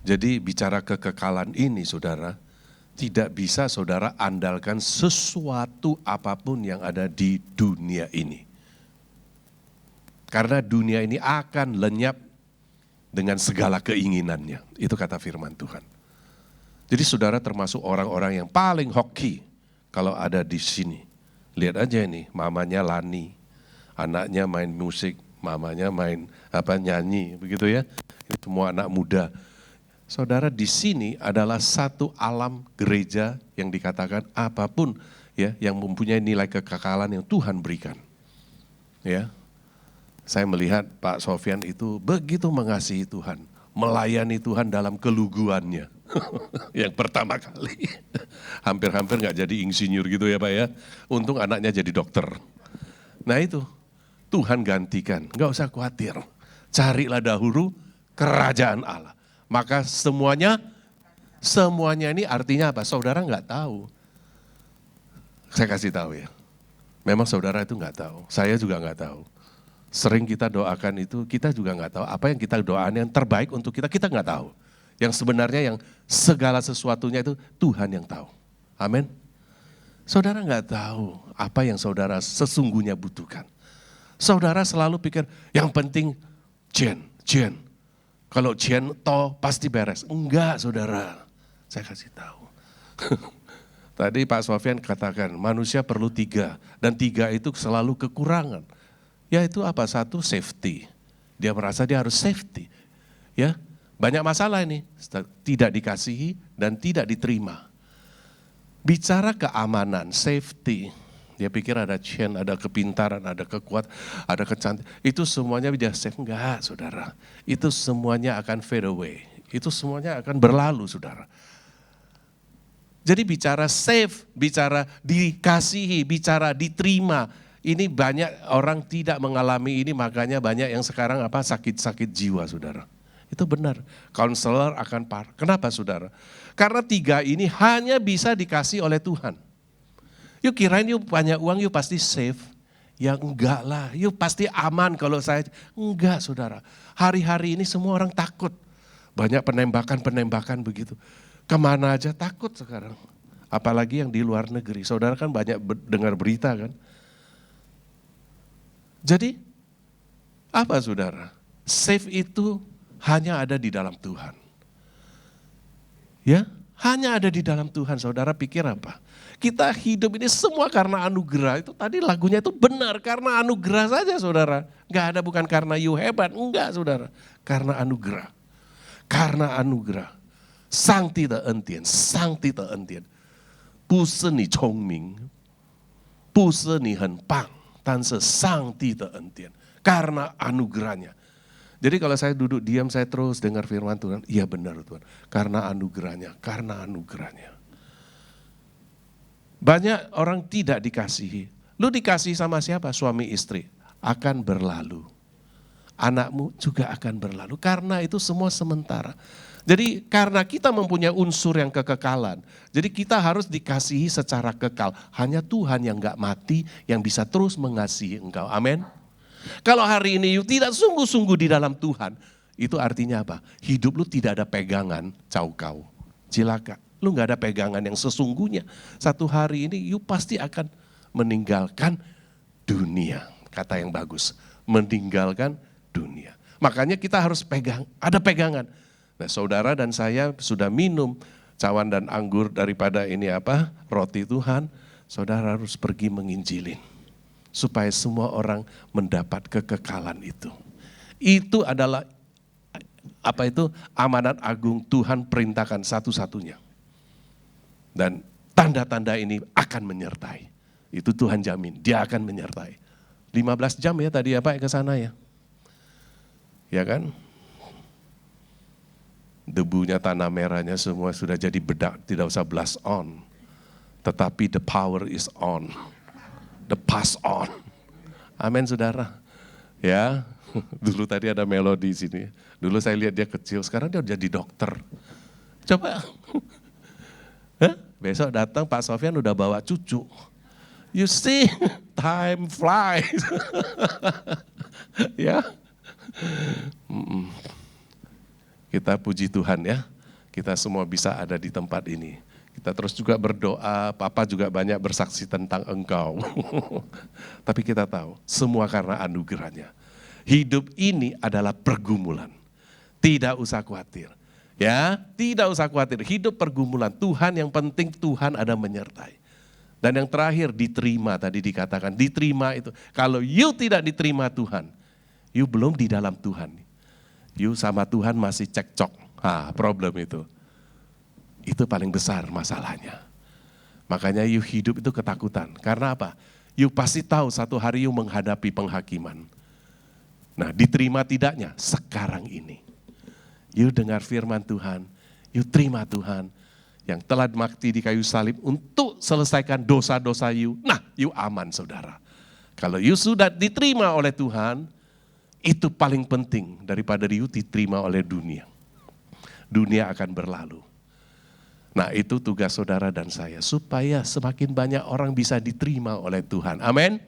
Jadi bicara kekekalan ini saudara, tidak bisa saudara andalkan sesuatu apapun yang ada di dunia ini. Karena dunia ini akan lenyap dengan segala keinginannya. Itu kata firman Tuhan. Jadi saudara termasuk orang-orang yang paling hoki kalau ada di sini. Lihat aja ini, mamanya Lani, anaknya main musik, mamanya main nyanyi, begitu ya. Ini semua anak muda. Saudara di sini adalah satu alam gereja yang dikatakan apapun ya yang mempunyai nilai kekekalan yang Tuhan berikan. Ya. Saya melihat Pak Sofian itu begitu mengasihi Tuhan, melayani Tuhan dalam keluguannya. Yang pertama kali, hampir-hampir gak jadi insinyur gitu ya Pak ya. Untung anaknya jadi dokter. Nah itu, Tuhan gantikan, gak usah khawatir. Carilah dahulu kerajaan Allah. maka semuanya ini artinya apa? Saudara nggak tahu. Saya kasih tahu ya. Memang saudara itu nggak tahu. Saya juga nggak tahu. Sering kita doakan itu, kita juga nggak tahu. Apa yang kita doakan yang terbaik untuk kita, kita nggak tahu. Yang sebenarnya yang segala sesuatunya itu Tuhan yang tahu. Amin. Saudara nggak tahu apa yang saudara sesungguhnya butuhkan. Saudara selalu pikir yang penting Jen. Kalau Jen toh pasti beres. Enggak saudara, saya kasih tahu. Tadi Pak Sofyan katakan manusia perlu 3 dan 3 itu selalu kekurangan. Yaitu apa? 1, safety. Dia merasa dia harus safety. Ya, banyak masalah ini, tidak dikasihi dan tidak diterima. Bicara keamanan, safety. Dia pikir ada Chen, ada kepintaran, ada kekuatan, ada kecantikan. Itu semuanya dia safe. Enggak saudara. Itu semuanya akan fade away. Itu semuanya akan berlalu saudara. Jadi bicara safe, bicara dikasihi, bicara diterima. Ini banyak orang tidak mengalami ini, makanya banyak yang sekarang sakit-sakit jiwa saudara. Itu benar. Konselor akan parah. Kenapa saudara? Karena 3 ini hanya bisa dikasih oleh Tuhan. Yuk kirain yuk banyak uang yuk pasti safe. Ya enggak lah, yuk pasti aman kalau saya. Enggak saudara. Hari-hari ini semua orang takut. Banyak penembakan begitu. Kemana aja takut sekarang. Apalagi yang di luar negeri. Saudara kan banyak dengar berita kan. Jadi apa saudara? Safe itu hanya ada di dalam Tuhan. Ya, hanya ada di dalam Tuhan. Saudara pikir apa? Kita hidup ini semua karena anugerah. Itu tadi lagunya itu benar, karena anugerah saja saudara. Enggak ada bukan karena you hebat, enggak saudara. Karena anugerah. Karena anugerah. 上帝的恩典，上帝的恩典，不是你聪明，不是你很棒，但是上帝的恩典，karena anugerahnya. Jadi kalau saya duduk diam, saya terus dengar firman Tuhan, iya benar Tuhan, karena anugerahnya, karena anugerahnya. Banyak orang tidak dikasihi. Lu dikasihi sama siapa? Suami istri. Akan berlalu. Anakmu juga akan berlalu. Karena itu semua sementara. Jadi karena kita mempunyai unsur yang kekekalan. Jadi kita harus dikasihi secara kekal. Hanya Tuhan yang gak mati yang bisa terus mengasihi engkau. Amin. Kalau hari ini you tidak sungguh-sungguh di dalam Tuhan. Itu artinya apa? Hidup lu tidak ada pegangan caukau. Cilaka. Lu gak ada pegangan yang sesungguhnya. Satu hari ini you pasti akan meninggalkan dunia. Kata yang bagus. Meninggalkan dunia. Makanya kita harus pegang, ada pegangan. Nah saudara dan saya sudah minum cawan dan anggur daripada ini apa? Roti Tuhan. Saudara harus pergi menginjilin. Supaya semua orang mendapat kekekalan itu. Itu adalah apa itu? Amanat agung Tuhan perintahkan satu-satunya. Dan tanda-tanda ini akan menyertai. Itu Tuhan jamin, dia akan menyertai. 15 jam ya tadi ya Pak ke sana ya. Ya kan? Debunya tanah merahnya semua sudah jadi bedak, tidak usah blast on. Tetapi the power is on. The pass on. Amin saudara. Ya, dulu tadi ada melodi di sini. Dulu saya lihat dia kecil, sekarang dia udah jadi dokter. Coba. Besok datang Pak Sofyan udah bawa cucu. You see, time flies. Ya. Kita puji Tuhan ya. Kita semua bisa ada di tempat ini. Kita terus juga berdoa, Papa juga banyak bersaksi tentang engkau. Tapi kita tahu, semua karena anugerahnya. Hidup ini adalah pergumulan. Tidak usah khawatir. Ya, tidak usah khawatir. Hidup pergumulan. Tuhan yang penting Tuhan ada menyertai. Dan yang terakhir diterima, tadi dikatakan diterima itu. Kalau you tidak diterima Tuhan, you belum di dalam Tuhan. You sama Tuhan masih cekcok. Problem itu. Itu paling besar masalahnya. Makanya you hidup itu ketakutan. Karena apa? You pasti tahu satu hari you menghadapi penghakiman. Nah diterima tidaknya sekarang ini. You dengar firman Tuhan, you terima Tuhan yang telah mati di kayu salib untuk selesaikan dosa-dosa you. Nah, you aman saudara. Kalau you sudah diterima oleh Tuhan, itu paling penting daripada you diterima oleh dunia. dunia akan berlalu. Nah itu tugas saudara dan saya, supaya semakin banyak orang bisa diterima oleh Tuhan. Amin.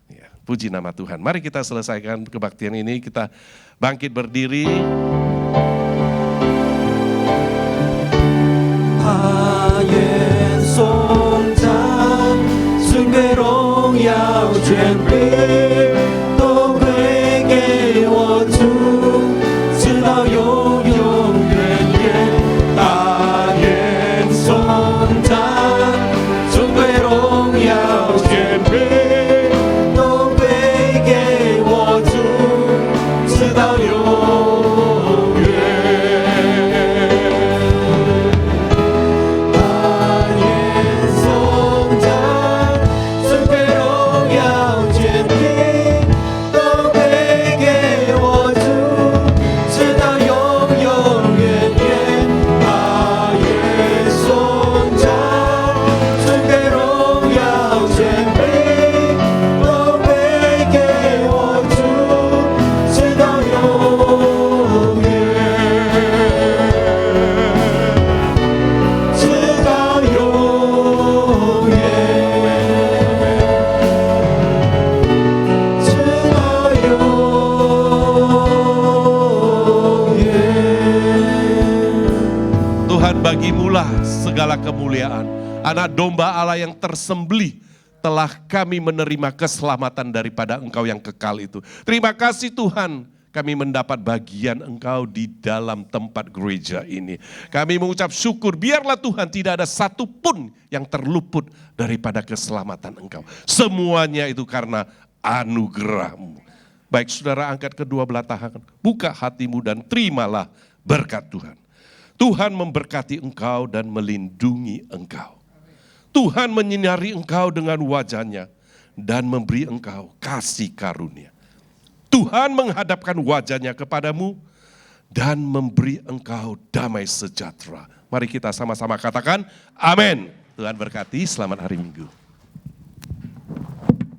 Ya, puji nama Tuhan. Mari kita selesaikan kebaktian ini, kita bangkit berdiri. 他愿颂赞，尊贵荣耀权柄都归给我主，直到永永远远。他愿颂赞，尊贵荣耀权柄都归给我主，直到永远。Bagimulah segala kemuliaan. Anak domba Allah yang tersembelih, telah kami menerima keselamatan daripada Engkau yang kekal itu. Terima kasih Tuhan, kami mendapat bagian Engkau di dalam tempat gereja ini. Kami mengucap syukur, biarlah Tuhan tidak ada satupun yang terluput daripada keselamatan Engkau. Semuanya itu karena anugerah-Mu. Baik, saudara, angkat kedua belah tangan, buka hatimu dan terimalah berkat Tuhan. Tuhan memberkati engkau dan melindungi engkau. Tuhan menyinari engkau dengan wajah-Nya dan memberi engkau kasih karunia. Tuhan menghadapkan wajah-Nya kepadamu dan memberi engkau damai sejahtera. Mari kita sama-sama katakan amin. Tuhan berkati, selamat hari Minggu.